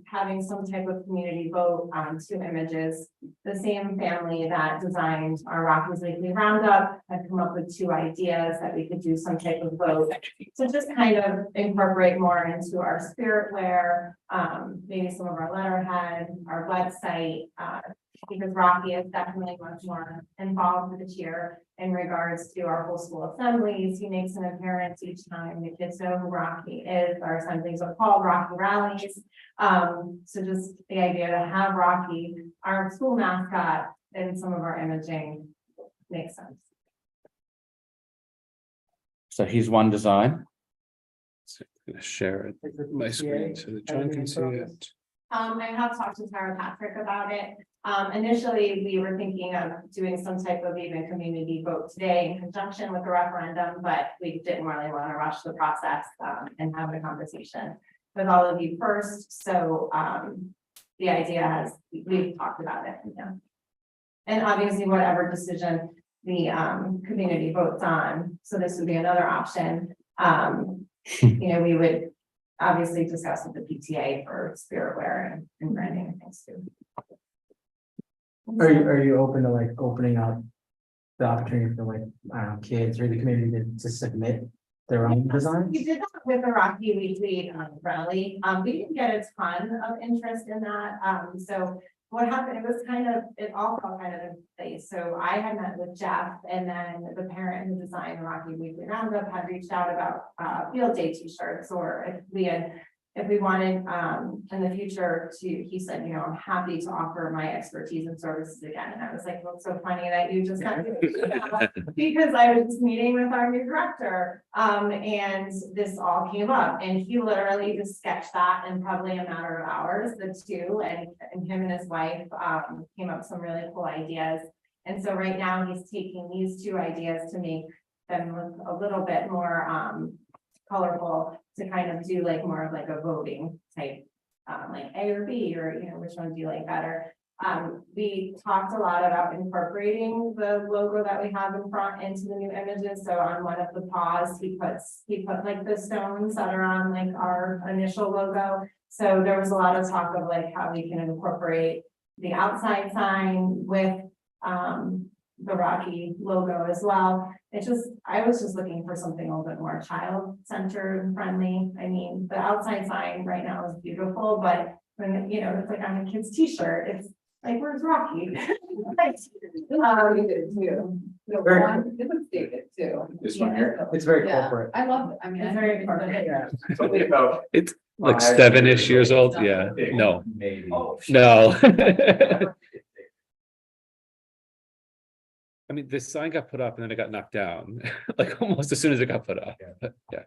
having some type of community vote on two images. The same family that designed our Rocky's Weekly Roundup had come up with two ideas that we could do some type of vote to just kind of incorporate more into our spirit wear, maybe some of our letterhead, our website, because Rocky is definitely much more involved with the cheer in regards to our whole school assemblies. He makes an appearance each time. The kids know who Rocky is. Our assemblies are called Rocky Rallies. So just the idea to have Rocky, our school mascot, in some of our imaging makes sense. So here's one design. So I'm gonna share it, my screen so that John can see it. I have talked to Tara Patrick about it. Initially, we were thinking of doing some type of even community vote today in conjunction with the referendum, but we didn't really want to rush the process and have a conversation with all of you first. So the idea we've talked about it. Yeah. And obviously, whatever decision the community votes on, so this would be another option. We would obviously discuss with the PTA for spirit wear and branding and things too. Are you open to like opening up the opportunity for like, I don't know, kids or the community to submit their own designs? We did that with the Rocky Weekly rally. We didn't get a ton of interest in that. So what happened, it all fell kind of in place. So I had met with Jeff, and then the parent who designed the Rocky Weekly Roundup had reached out about field day t-shirts, or if we wanted in the future he said, I'm happy to offer my expertise and services again. And I was like, well, it's so funny that you just got to because I was just meeting with our new director and this all came up, and he literally just sketched that in probably a matter of hours, the two, and him and his wife came up with some really cool ideas. And so right now he's taking these two ideas to make them look a little bit more colorful, to kind of do like more of like a voting type, like A or B, or which one do you like better? We talked a lot about incorporating the logo that we have in front into the new images. So on one of the paws, he put like the stones that are on like our initial logo. So there was a lot of talk of like how we can incorporate the outside sign with the Rocky logo as well. I was just looking for something a little bit more child-centered and friendly. I mean, the outside sign right now is beautiful, but when, it's like on a kid's t-shirt, Like, where's Rocky? This one here? It's very Yeah. corporate. I love it. I mean, It's very corporate. It's only about. It's like 7-ish years old. Yeah, no, Maybe. no. I mean, this sign got put up and then it got knocked down, like almost as soon as it got put up. But, yeah.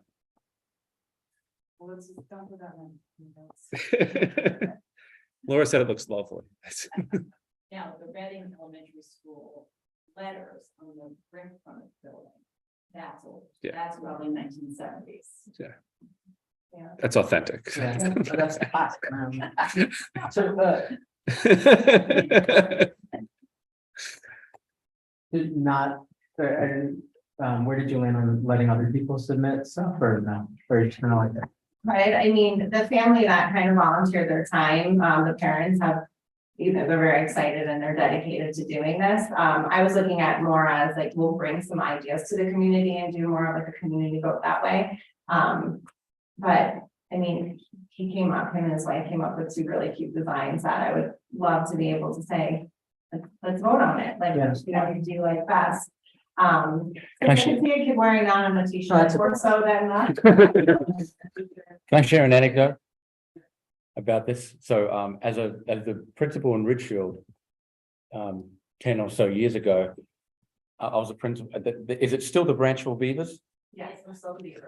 Laura said it looks lovely. Now, the Reading Elementary School letters on the brick front of the building, that's old. Yeah. That's probably 1970s. That's authentic. That's classic, man. So, did not, where did you land on letting other people submit stuff or no? Or you kind of like that? Right, I mean, the family that kind of volunteered their time, the parents have, they're very excited and they're dedicated to doing this. I was looking at more as like, we'll bring some ideas to the community and do more of like a community vote that way. But I mean, him and his wife came up with 2 really cute designs that I would love to be able to say, let's vote on it, like, Yes. you know, you do like best. If I Actually- can see a kid wearing that on a t-shirt, that's- or so then that. Can I share an anecdote about this? So, as the principal in Ridgefield, 10 or so years ago, I was a principal. Is it still the Branchville Beavers? Yes, we're so leader.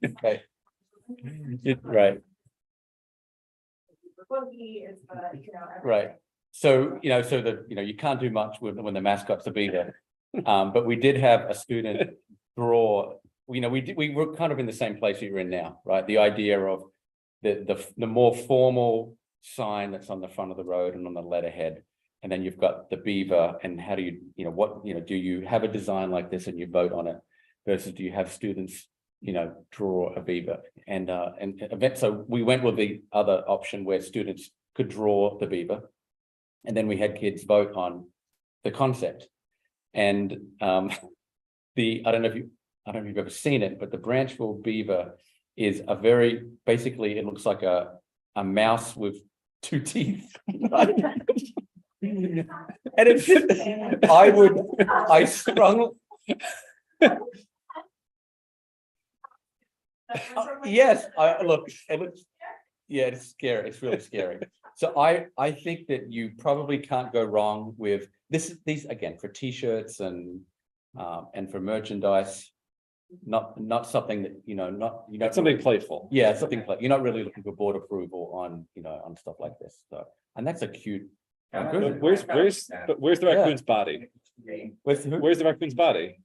Okay. Right, right. So, you can't do much when the mascot's a beaver. But we did have a student draw, we were kind of in the same place you're in now, right? The idea of the more formal sign that's on the front of the road and on the letterhead. And then you've got the beaver, and how do you, do you have a design like this and you vote on it? Versus do you have students, draw a beaver? And so we went with the other option where students could draw the beaver. And then we had kids vote on the concept. And I don't know if you've ever seen it, but the Branchville beaver is basically it looks like a mouse with 2 teeth. And it's I strongly. Yes, it looks, yeah, it's scary. It's really scary. So I think that you probably can't go wrong with these again for t-shirts and for merchandise. Not something that That's something playful. Yeah, something like you're not really looking for board approval on on stuff like this. So, and that's a cute. But where's the raccoon's body? Where's Where's the raccoon's body?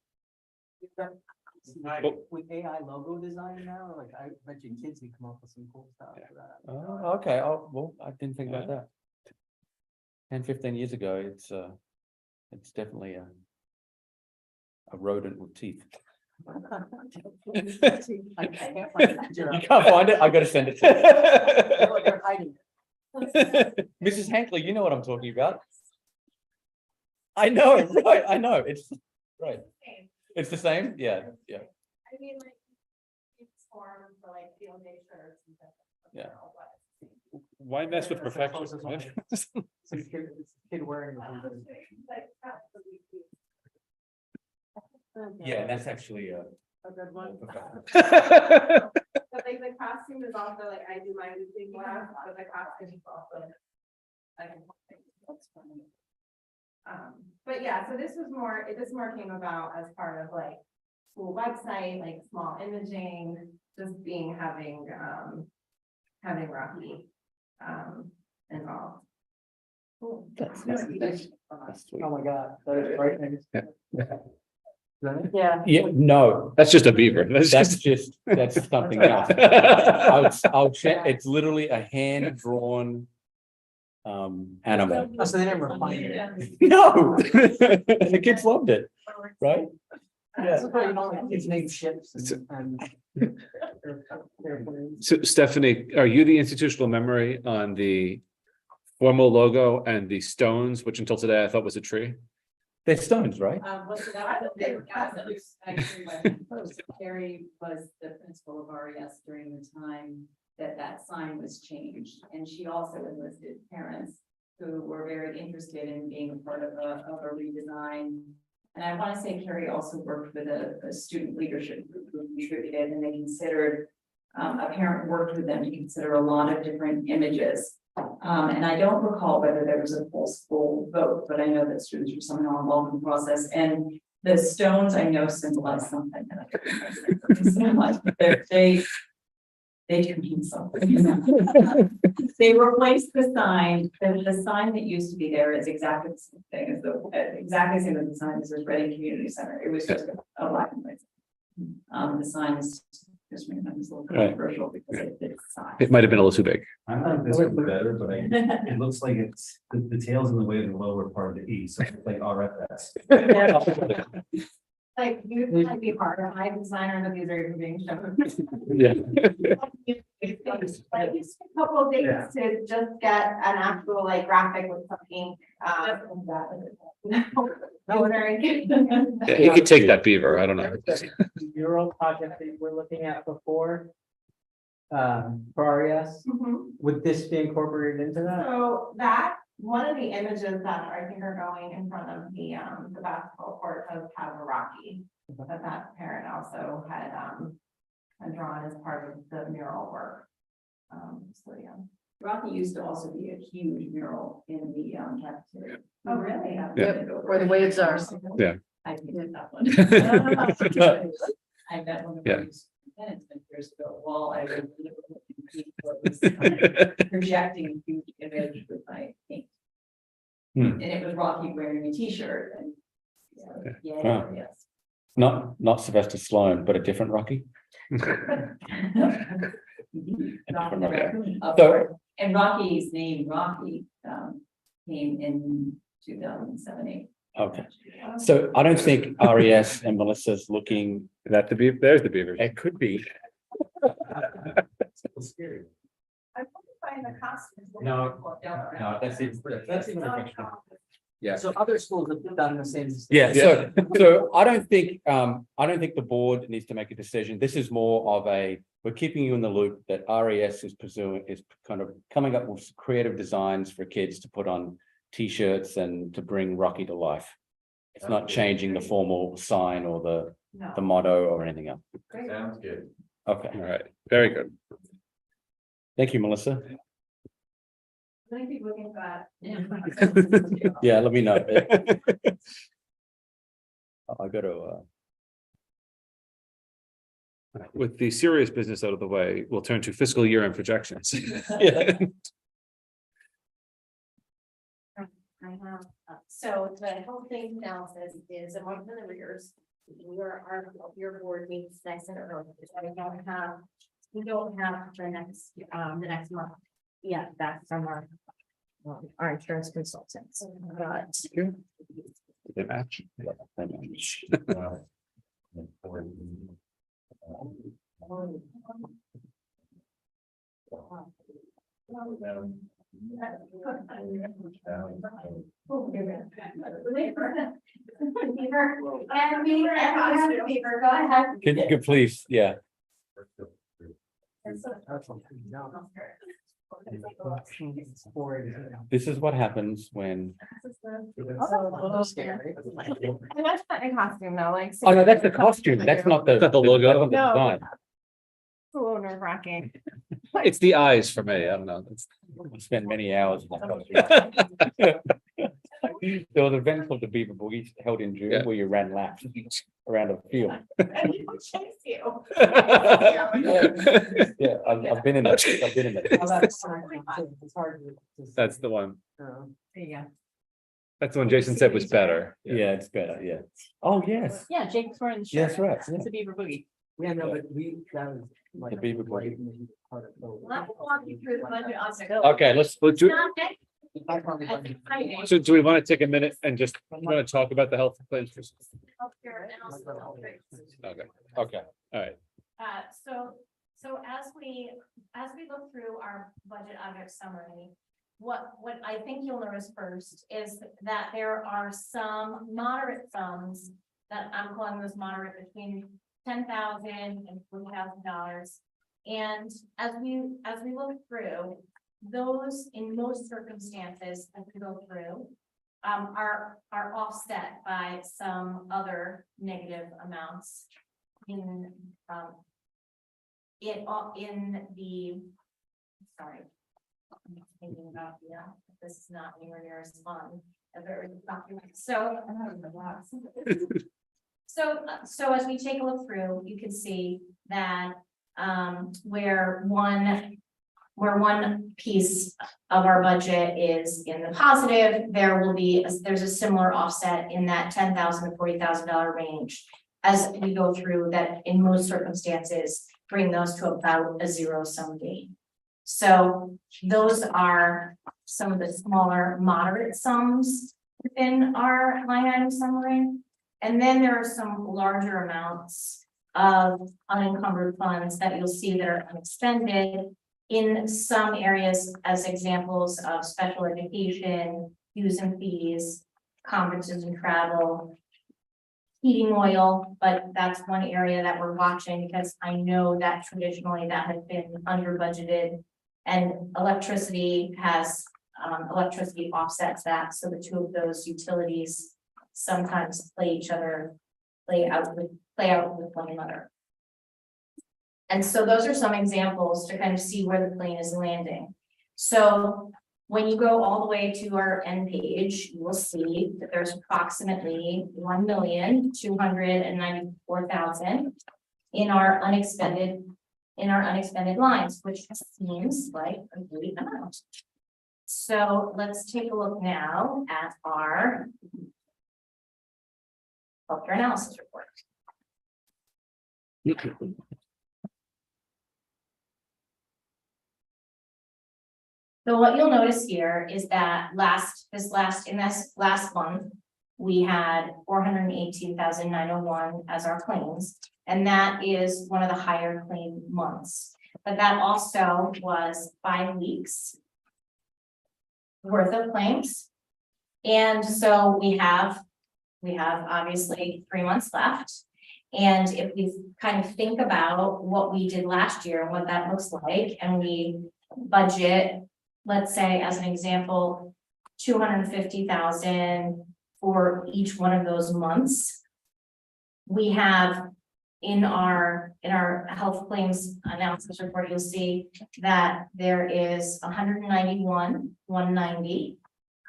With AI logo design now, like I bet you kids can come up with some cool stuff for that. Oh, okay. Oh, well, I didn't think about that. 10, 15 years ago, it's definitely a rodent with teeth. I can't find it. You can't find it? I gotta send it to They're hiding it. you. Mrs. Hankley, you know what I'm talking about. I know, right? I know. It's right. It's the same? Yeah, yeah. I mean, like, it's formed for like field day shirts and stuff. Yeah. Why mess with That's perfection? the closest one. It's a kid wearing it. Yeah, that's actually A good one. But like the costume is also like, I do my weekly class, but the costume is also. That's funny. But yeah, so this more came about as part of like school website, like small imaging, just having Rocky involved. Cool. that's sweet. Oh my God, that is frightening. Yeah. Yeah, no, That's just a beaver. that's something else. I'll check. It's literally a hand-drawn animal. Oh, so they never refined it. No, and the kids loved it, right? This is why you don't like kids name ships and. So Stephanie, are you the institutional memory on the formal logo and the stones, which until today I thought was a tree? They're stones, right? Carrie was the principal of RES during the time that sign was changed. And she also enlisted parents who were very interested in being a part of a redesign. And I want to say Carrie also worked with a student leadership group who contributed, and they considered, a parent worked with them to consider a lot of different images. And I don't recall whether there was a full school vote, but I know that students were somehow involved in the process. And the stones I know symbolize something. And I don't remember they do mean something. They replaced the sign. The sign that used to be there is exactly the same thing as exactly the same as the sign that says Reading Community Center. It was just a black and white. The sign is just a little controversial because it's size. It might have been a little too big. I like this one better, but it looks like it's, the tail's in the way of the lower part of the E, so it's like RFS. Like, you might be part of my designer of these are being shown. Yeah. Like, it's a couple of days to just get an actual like graphic with some ink. No, very good. Yeah, he could take that beaver, I don't know. The mural project that we're looking at before, for RES, would this be incorporated into that? So that, one of the images that I think are going in front of the basketball court does have a Rocky. That parent also had drawn as part of the mural work. So yeah. Rocky used to also be a huge mural in the cafeteria. Oh, really? Yep, where the waves are. Yeah. I did that one. I met one of Yeah. those tenants years ago while I was projecting a huge image with my ink. And it was Rocky wearing a t-shirt and. Wow. Yes. Not Sylvester Stallone, but a different Rocky. And Rocky's name, Rocky, came in 2007. Okay, so I don't think RES and Melissa's looking. That the beaver, there's the beaver. It could be. Scary. I'm find the costumes. No, that's it. That's even a question. Yeah. So other schools have done the same. Yeah, so I don't think the board needs to make a decision. This is more of we're keeping you in the loop that RES is kind of coming up with creative designs for kids to put on T-shirts and to bring Rocky to life. It's not changing the formal sign or the motto or anything else. Sounds good. Okay, All right, very good. thank you, Melissa. I keep looking at that. Yeah, let me know. I got to. With the serious business out of the way, we'll turn to fiscal year end projections. Yeah. I have, so the whole thing analysis is a month in arrears. Your board meets nice and early, so we don't have the next month. Yeah, that's from our insurance consultants, but. They match. They match. Beaver, go ahead. Good, please, yeah. This is what happens when. And that's not a costume though, like. Oh, no, that's the costume. That's not the logo. No. Design. It's a little nerve wracking. It's the eyes for me, I don't know. I spent many hours. In that costume. There was event called the Beaver Boogie held in June where you ran laps around a field. And people chase you. Yeah, I've been in it. I've been in it. It's hard to. That's the one. There you go. That's the one Jason said was better. Yeah, it's better, yeah. Oh, yes. Yeah, Jake's wearing the shirt. Yeah, that's right. It's a Beaver Boogie. Yeah, no, but that was. like The Beaver Boogie. part of the- Let me walk you through the budget on the go. Okay, let's do. Okay. That's exciting. So do we want to take a minute and just want to talk about the health plans? Healthcare and also health rates. Okay, all right. So as we look through our budget object summary, what I think you'll notice first is that there are some moderate sums that I'm calling those moderate between $10,000 and $40,000 And as we look through, those in most circumstances, as we go through, are offset by some other negative amounts in the, sorry. I'm thinking about, this is not anywhere near as fun, a very document, so. So as we take a look through, you can see that, where one piece of our budget is in the positive, there's a similar offset in that $10,000 to $40,000 range. As we go through that, in most circumstances, bring those to about a zero-sum game. So those are some of the smaller moderate sums within our line item summary. And then there are some larger amounts of unencumbered funds that you'll see that are unexpended in some areas as examples of special education, dues and fees, conferences and travel, heating oil, but that's one area that we're watching because I know that traditionally that has been under budgeted, and electricity offsets that. So the two of those utilities sometimes play out with one another. And so those are some examples to kind of see where the plane is landing. So when you go all the way to our end page, you will see that there's approximately $1,294,000 in our unexpended lines, which seems like a great amount. So let's take a look now at our healthcare analysis report. So what you'll notice here is that last month, we had 418,901 as our claims, and that is one of the higher claim months. But that also was 5 weeks worth of claims. And so we have obviously 3 months left. And if we kind of think about what we did last year and what that looks like, and we budget, let's say as an example, 250,000 for each one of those months, we have in our health claims analysis report, you'll see that there is 191,190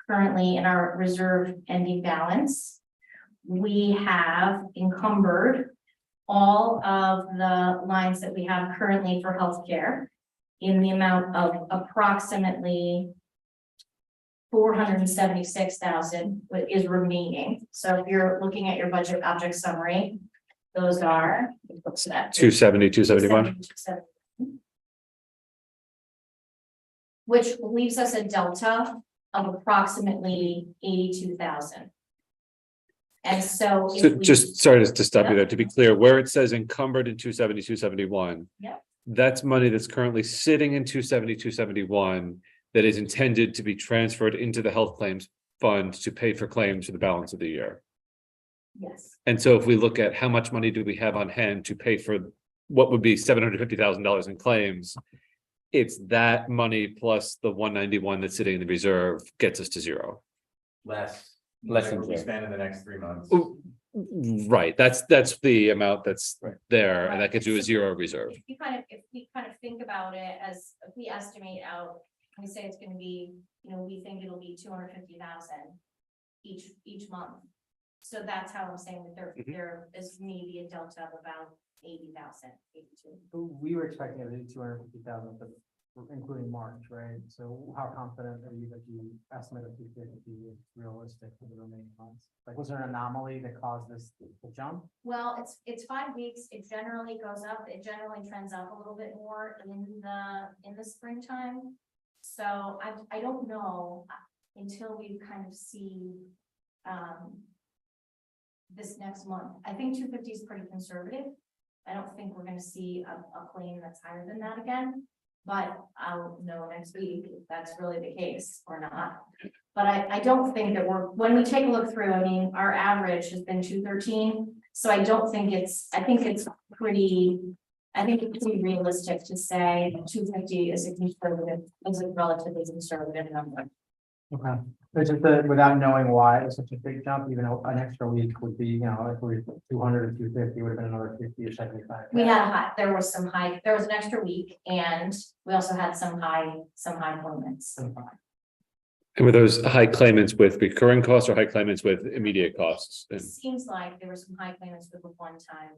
currently in our reserve ending balance. We have encumbered all of the lines that we have currently for healthcare in the amount of approximately 476,000 is remaining. So if you're looking at your budget object summary, those are 270, 271. Which leaves us a delta of approximately 82,000. And so if we, Just sorry to stop you Yeah. there. To be clear, where it says encumbered in 270, 271. Yep. That's money that's currently sitting in 270, 271 that is intended to be transferred into the health claims fund to pay for claims for the balance of the year. yes, And so if we look at how much money do we have on hand to pay for what would be $750,000 in claims, it's that money plus the 191 that's sitting in the reserve gets us to zero. Less Less than what we zero. spend in the next 3 months. Right, that's the amount that's Right. there, and Right. that gets you a zero reserve. if we kind of think about it as, if we estimate out, we say it's gonna be, we think it'll be 250,000 each month. So that's how I'm saying that there is maybe a delta of about 80,000, 82. We were expecting it to be 250,000, but including March, right? So how confident are you that you estimate of 250 is realistic for the remaining months? Like, was there an anomaly that caused this to jump? Well, it's 5 weeks. It generally goes up. It generally trends up a little bit more in the springtime. So I don't know until we kind of see this next month. I think 250 is pretty conservative. I don't think we're gonna see a claim that's higher than that again, but I'll know next week if that's really the case or not. But I don't think that when we take a look through, I mean, our average has been 213. So I don't think I think it's pretty I think it's pretty realistic to say 250 is a conservative, is a relatively conservative number. Okay, it's just that without knowing why it was such a big jump, even an extra week would be, you know, if we 200 or 250, would have been another 50 or 75. We had a high, there was an extra week and we also had some high payments. And were those high claimants with recurring costs or high claimants with immediate costs? It seems like there were some high payments with a one-time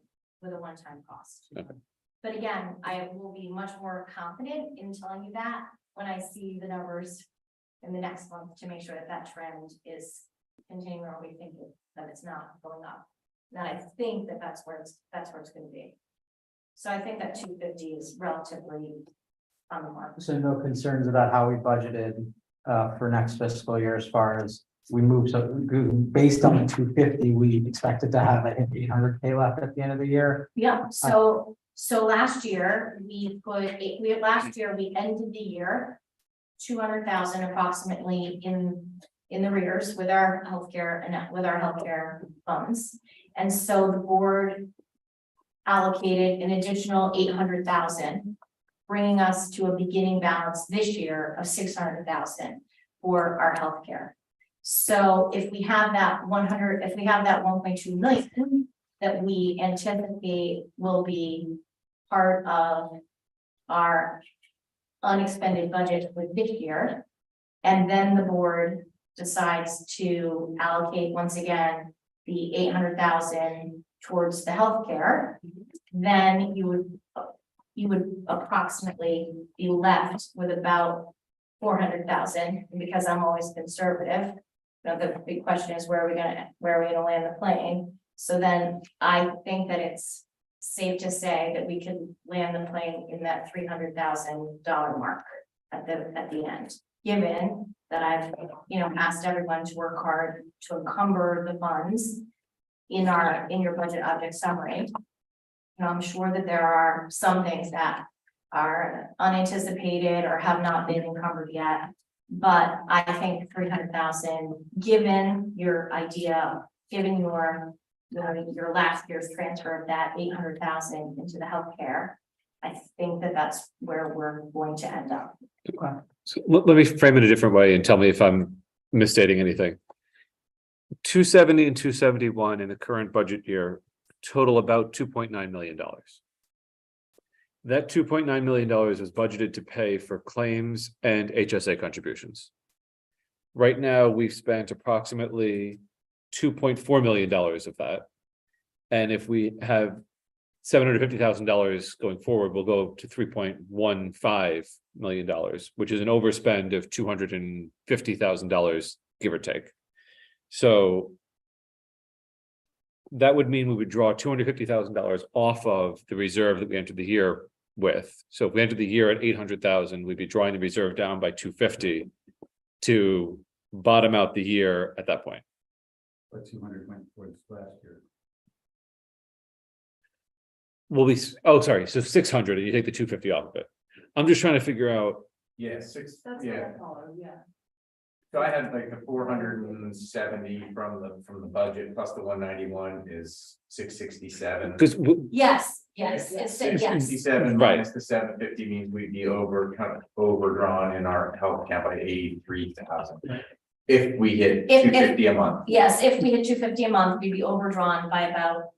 cost. Okay. But again, I will be much more confident in telling you that when I see the numbers in the next month to make sure that that trend is continuing where we think that it's not going up. That I think that that's where it's going to be. So I think that 250 is relatively on the mark. So no concerns about how we budgeted for next fiscal year as far as we move, so based on the 250, we expected to have, I think, 800K left at the end of the year. Yeah, so last year we ended the year 200,000 approximately in the rears with our healthcare funds. And so the board allocated an additional 800,000, bringing us to a beginning balance this year of 600,000 for our healthcare. So if we have that 1.2 million that we anticipate will be part of our unexpended budget for this year, and then the board decides to allocate once again the 800,000 towards the healthcare, then you would approximately be left with about 400,000. And because I'm always conservative, you know, the big question is where are we gonna land the plane? So then I think that it's safe to say that we can land the plane in that $300,000 mark at the end, given that I've, you know, asked everyone to work hard to encumber the funds in your budget object summary. You know, I'm sure that there are some things that are unanticipated or have not been encumbered yet. But I think 300,000, given your idea, given your last year's transfer of that 800,000 into the healthcare, I think that that's where we're going to end up. So let me frame it a different way and tell me if I'm misstating anything. 270 and 271 in the current budget year total about $2.9 million. That $2.9 million is budgeted to pay for claims and HSA contributions. Right now, we've spent approximately $2.4 million of that. And if we have $750,000 going forward, we'll go to $3.15 million, which is an overspend of $250,000, give or take. So that would mean we would draw $250,000 off of the reserve that we entered the year with. So if we entered the year at 800,000, we'd be drawing the reserve down by 250 to bottom out the year at that point. But 200 went towards last year. Sorry, so 600 and you take the 250 off of it. I'm just trying to figure out. That's what I follow, yeah. So I had like the 470 from the budget plus the 191 is 667. Because Yes, it's, yes. 667 Right. minus the 750 means we'd be overdrawn in our health account by 83,000. If we hit If- 250 a month. Yes, if we hit 250 a month, we'd be overdrawn by about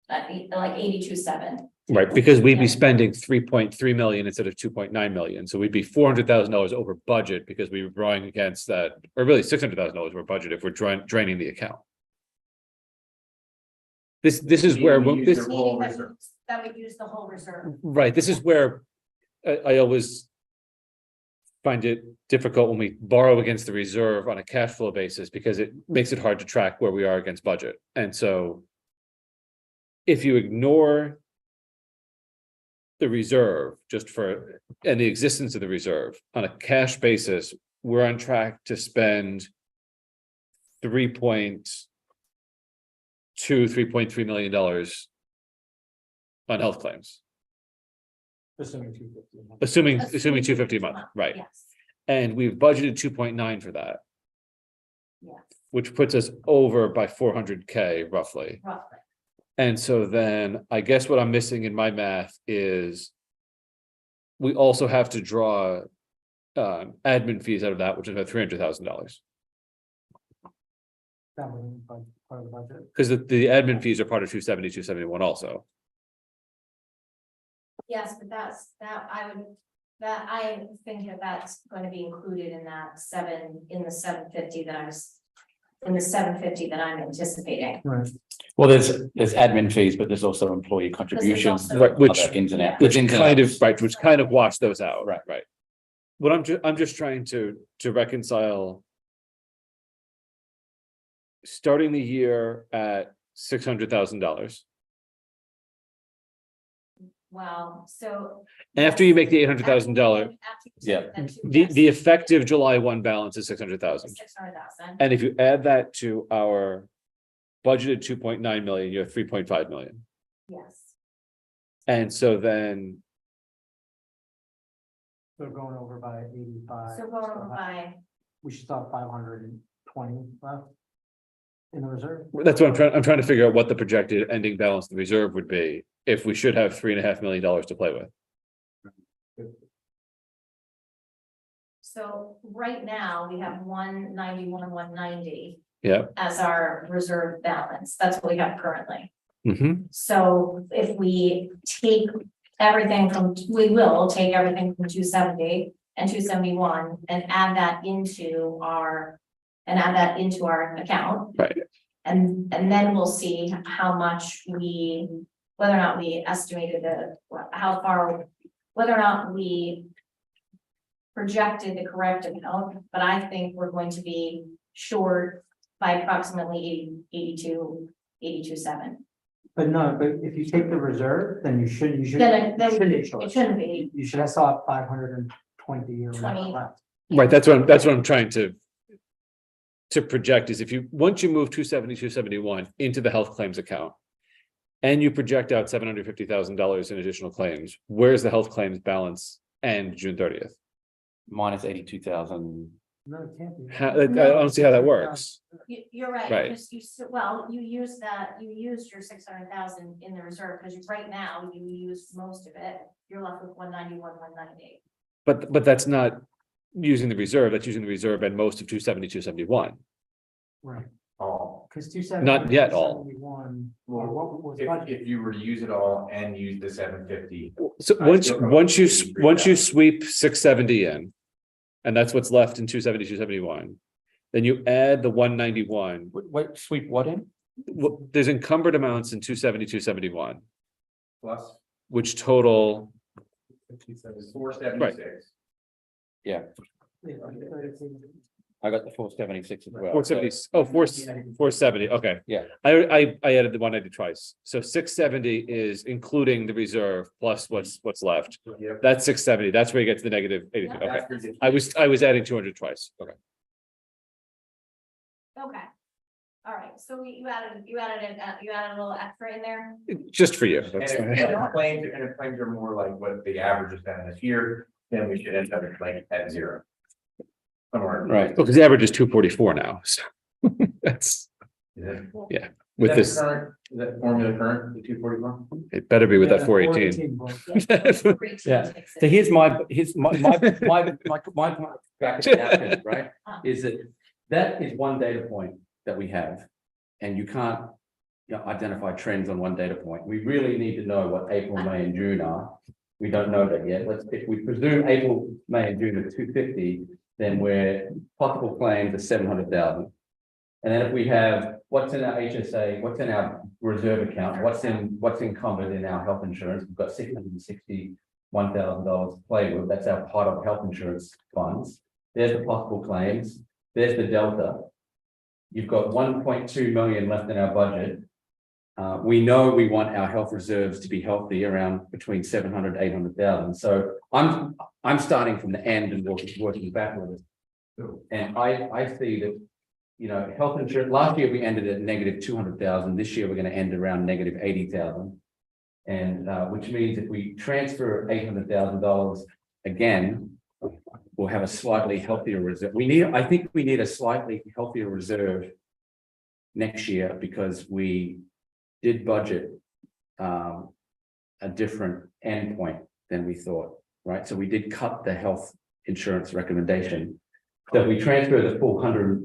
like 82.7. right, because we'd be spending 3.3 million instead of 2.9 million. So we'd be $400,000 over budget because we were drawing against that, or really $600,000 over budget if we're draining the account. This is where We this use the whole reserve. That would use the whole reserve. right. This is where I always find it difficult when we borrow against the reserve on a cash flow basis because it makes it hard to track where we are against budget. And so if you ignore the reserve and the existence of the reserve on a cash basis, we're on track to spend $3.3 million on health claims. Assuming 250 a month. Assuming 250 a month, right? Yes, And we've budgeted 2.9 for that, yes, which puts us over by 400K roughly. roughly. And so then I guess what I'm missing in my math is we also have to draw admin fees out of that, which is about $300,000. That was part of the budget. Because the admin fees are part of 270, 271 also. Yes, but I think that's going to be included in that in the 750 that I'm anticipating. Right. Well, there's admin fees, but there's also employee contributions. also- Right, which- other ins and outs. Which ins and kind outs. of, right, which kind of wash those out. Right. Right. What I'm just trying to reconcile. Starting the year at $600,000. Wow, so. After you make the $800,000, Yeah. the effective July 1 balance is 600,000. 600,000. And if you add that to our budgeted 2.9 million, you have 3.5 million. Yes. And so then, So going over by 85. So going over by, We should stop 520 left in the reserve. that's what I'm trying to figure out what the projected ending balance of the reserve would be if we should have $3.5 million to play with. so right now, we have 191, 190 Yeah. as our reserve balance. That's what we have currently. Mm-hmm. So if we take everything from, we will take everything from 270 and 271 and add that into our account. Right. And then we'll see how much whether or not we estimated whether or not we projected the correct amount, but I think we're going to be short by approximately 82.7. But no, but if you take the reserve, then you shouldn't be It short. shouldn't be You should have saw 520 or 20. left. Right, that's what I'm trying to project is if once you move 270, 271 into the health claims account and you project out $750,000 in additional claims, where's the health claims balance end June 30th? Minus 82,000. No, it can't be. I don't see how that works. You're right, Right. because you used your 600,000 in the reserve, because right now you used most of it, you're left with 191, 198. But that's not using the reserve, that's using the reserve and most of 270, 271. Right, all. because 270. Not yet all. 271, Well, what was If budgeted? you were to use it all and use the 750, So I still come up with once you 83,000. sweep 670 in, and that's what's left in 270, 271, then you add the 191. Wait, sweep what in? Well, there's encumbered amounts in 270, 271, plus which total, 476. Yeah, I got the 476 as well. 470, 470, okay. Yeah. I added the 190 twice, so 670 is including the reserve plus what's left. Yep. That's 670, that's where you get to the negative 82, okay. I was adding 200 twice, okay. Okay. All right, so you added a little extra in there? Just for you. And That's if fine. claims are more like what the average has been this year, then we should end up like at zero. Somewhere. Right. Because the average is 244 now, so that's, Is it- yeah, is with that this, current- Is that formula current, the 241? it better be with Yeah, that 418. 418 was- Yeah. So here's my point back at the napkin, right? Is that is one data point that we have. And you can't, identify trends on one data point. We really need to know what April, May, and June are. We don't know that yet. If we presume April, May, and June are 250, then we're possible claims of 700,000. And then if we have what's in our HSA, what's in our reserve account, what's encumbered in our health insurance, we've got $661,000 to play with. That's our pot of health insurance funds. There's the possible claims. There's the delta. You've got 1.2 million left in our budget. We know we want our health reserves to be healthy around between 700, 800,000. So I'm starting from the end and working backwards. And I see that, health insurance, last year we ended at negative 200,000. This year we're going to end around negative 80,000. And which means if we transfer $800,000 again, we'll have a slightly healthier reserve. I think we need a slightly healthier reserve next year because we did budget a different endpoint than we thought, right? So we did cut the health insurance recommendation. So if we transfer the full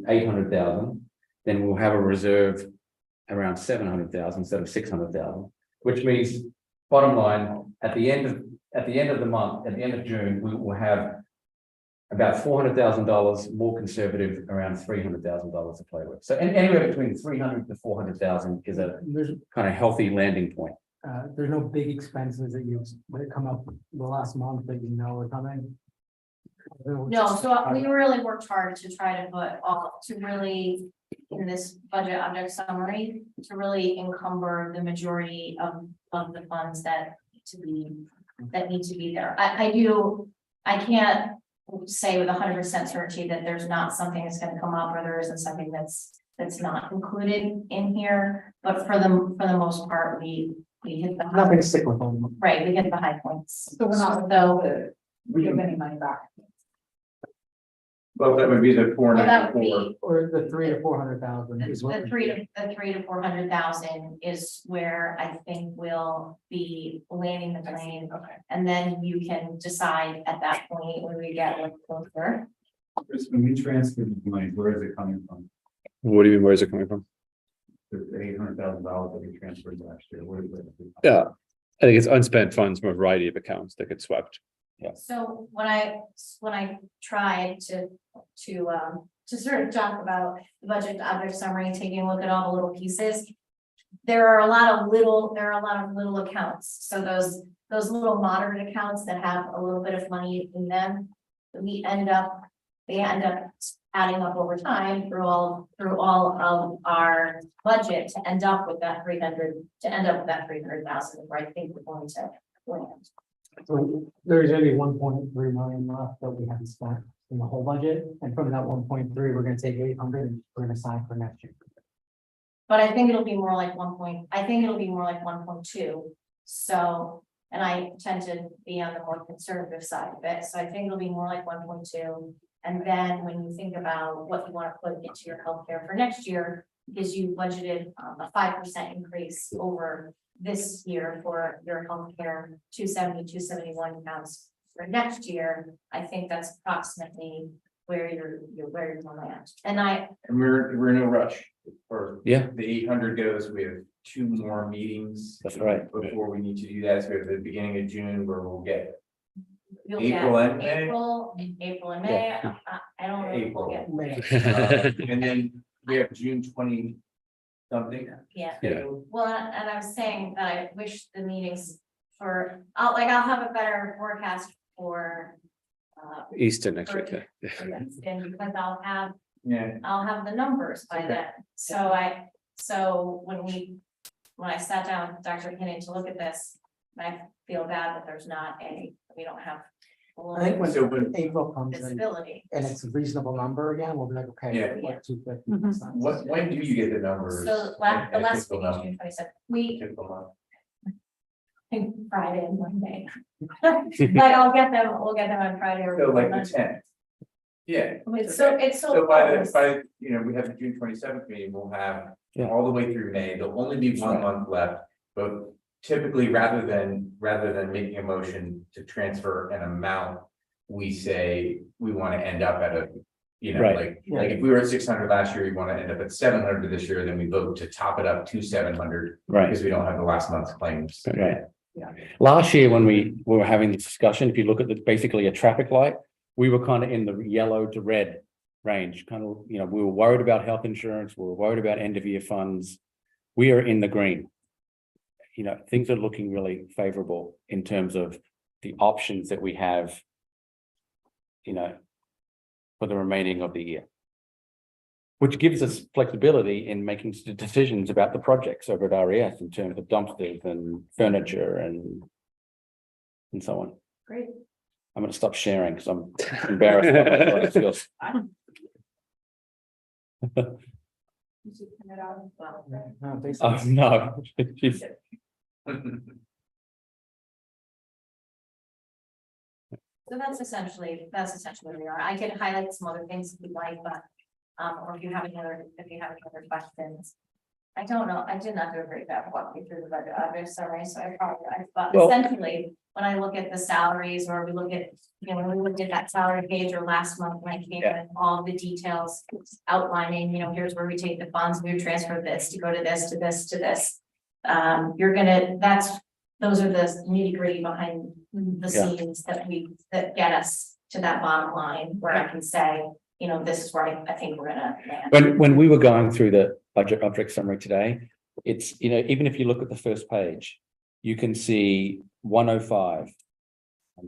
800,000, then we'll have a reserve around 700,000 instead of 600,000, which means bottom line, at the end of the month, at the end of June, we will have about $400,000 more conservative, around $300,000 to play with. So anywhere between 300 to 400,000 is a There's, kind of healthy landing point. there's no big expenses that come up the last month that you know are coming? No, so we really worked hard to try to put all, to really, in this budget object summary, to really encumber the majority of the funds that need to be there. I can't say with 100% certainty that there's not something that's gonna come up, or there isn't something that's not included in here, but for the most part, we hit the high, Nothing cyclical. right, we hit the high points. So we're not So- to give any money back. Well, that would be the Well, that would be, Or the 300 to 400,000 is what. the 3 to 400,000 is where I think we'll be landing the plane. And then you can decide at that point when we get a little closer. When we transfer the money, where is it coming from? What do you mean, where is it coming from? The $800,000 that we transferred last year, where is it? Yeah, I think it's unspent funds from a variety of accounts that get swept. So when I tried to sort of talk about the budget object summary, taking a look at all the little pieces, there are a lot of little accounts. So those little moderate accounts that have a little bit of money in them, they end up adding up over time through all of our budget to end up with that 300,000, where I think we're going to land. So there's only 1.3 million left that we haven't spent in the whole budget, and from that 1.3, we're gonna take 800 and we're gonna sign for next year. But I think it'll be more like 1.2. So, and I tend to be on the more conservative side of it, so I think it'll be more like 1.2. And then when you think about what you want to put into your healthcare for next year, because you budgeted a 5% increase over this year for your healthcare, 270, 271 pounds for next year, I think that's approximately where you're gonna land. And we're in no rush. For Yeah. the 800 goes, we have 2 more meetings. That's right. Before we need to do that, so we have the beginning of June where we'll get you'll April get and May? April and May, I don't know if we'll get, and then we have June 20 something. yeah. Yeah. Well, and I was saying that I wish the meetings I'll have a better forecast for. Easter next week. for Princeton, because I'll have Yeah. the numbers by Okay. then. So when I sat down with Dr. Kinney to look at this, I feel bad that we don't have. a I think little when April comes in visibility. and it's a reasonable number again, we'll be like, okay. Yeah. what, 250. When do you get the numbers? So the last and week, fiscal numbers? June 27th, we, Fiscal month? I think Friday and Monday. But we'll get them on Friday or. So like the Monday. 10th. Yeah. It's so So by close. we have the June 27th meeting, we'll have Yeah. all the way through May, there'll only be 1 month left. But typically, rather than making a motion to transfer an amount, we say we want to end up at a, Right. like if we were at 600 last year, we want to end up at 700 this year, then we vote to top it up to 700 Right. because we don't have the last month's claims. Right. Last year, when we were having this discussion, if you look at basically a traffic light, we were kind of in the yellow to red range, kind of, we were worried about health insurance, we were worried about end of year funds. We are in the green. Things are looking really favorable in terms of the options that we have, for the remaining of the year. Which gives us flexibility in making decisions about the projects over at RES in terms of dumpsters and furniture and so on. Great. I'm gonna stop sharing because I'm embarrassed. about what it feels. You should print it out as well. No, basically, Oh, no. Jeez. So that's essentially where we are. I could highlight some other things if you'd like, but, or if you have any other questions. I don't know, I did not do a great job walking through the budget object summary, so I apologize, but Well- essentially, when I look at the salaries, or we look at, you know, when we looked at that salary page, or last month when I came in, all the details outlining, you know, here's where we take the funds, we transfer this to go to this, to this, to this. You're gonna, those are the nitty gritty behind the Yeah. scenes that get us to that bottom line, where I can say, you know, this is where I think we're gonna land. When we were going through the budget object summary today, it's, you know, even if you look at the first page, you can see 105.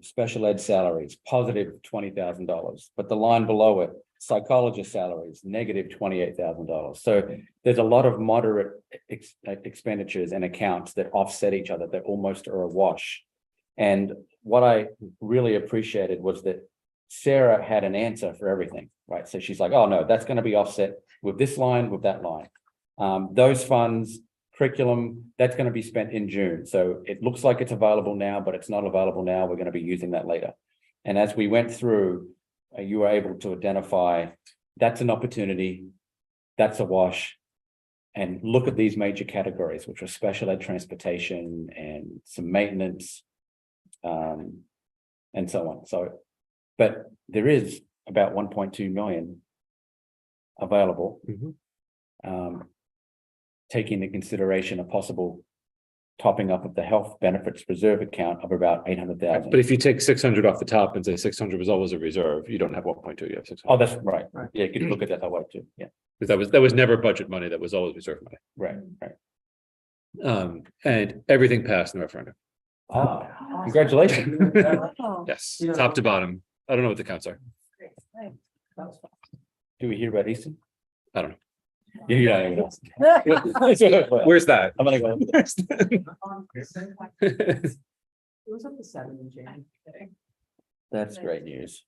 Special ed salaries, positive $20,000, but the line below it, psychologist salaries, negative $28,000. So there's a lot of moderate expenditures and accounts that offset each other, that almost are a wash. And what I really appreciated was that Sarah had an answer for everything, right? So she's like, oh no, that's going to be offset with this line, with that line. Those funds, curriculum, that's going to be spent in June. So it looks like it's available now, but it's not available now. We're going to be using that later. And as we went through, you were able to identify that's an opportunity, that's a wash. And look at these major categories, which are special ed transportation and some maintenance, and so on. So, but there is about 1.2 million available. Taking into consideration a possible topping up of the health benefits reserve account of about 800,000. But if you take 600 off the top and say 600 was always a reserve, you don't have 1.2, you have 600. Oh, that's right. Yeah, you could look at that way too. Yeah, Because that was never budget money, that was always reserve money. right. And everything passed in the referendum. Ah, congratulations. Yes, top to bottom. I don't know what the counts are. Do we hear about Easton? I don't know. Yeah. Where's that? I'm gonna go. It was up to 7 in January. That's great news.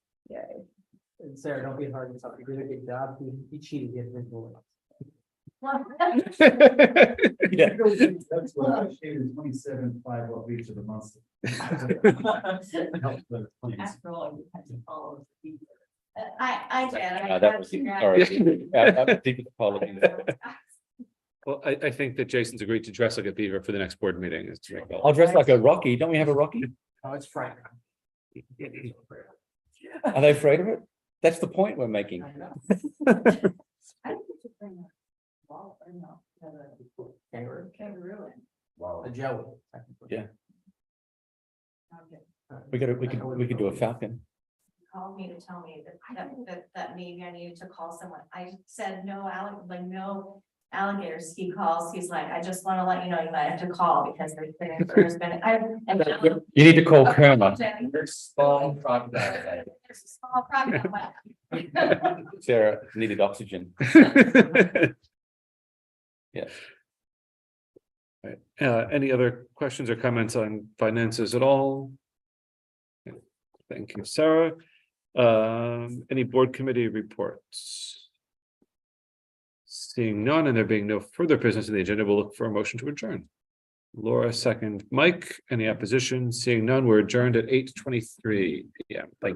And Sarah, don't be hard to talk. You did a good job. He cheated. He had to do Yeah. That's what I shaded 27, 5 weeks of the month. After all, you had to follow. I did. No, that was, all right. Deep apology. Well, I think that Jason's agreed to dress like a beaver for the next board meeting. Is to make that- I'll dress like a Rocky. Don't we have a Rocky? Oh, it's Friday. Are they afraid of it? That's the point we're making. I know. I think we should bring a ball, or no, kangaroo in. Wow. A Joey. Yeah. Okay. We could do a falcon. Called me to tell me that maybe I needed to call someone. I said, no, no alligators. He calls, he's like, I just want to let you know, you might have to call because there's been, You need to call Kerma. There's a small problem. Sarah needed oxygen. Yeah. Right. Any other questions or comments on finances at all? Thank you, Sarah. Any board committee reports? Seeing none and there being no further business in the agenda, we'll look for a motion to adjourn. Laura, second. Mike, any opposition? Seeing none, we're adjourned at 8:23 p.m. Thank you.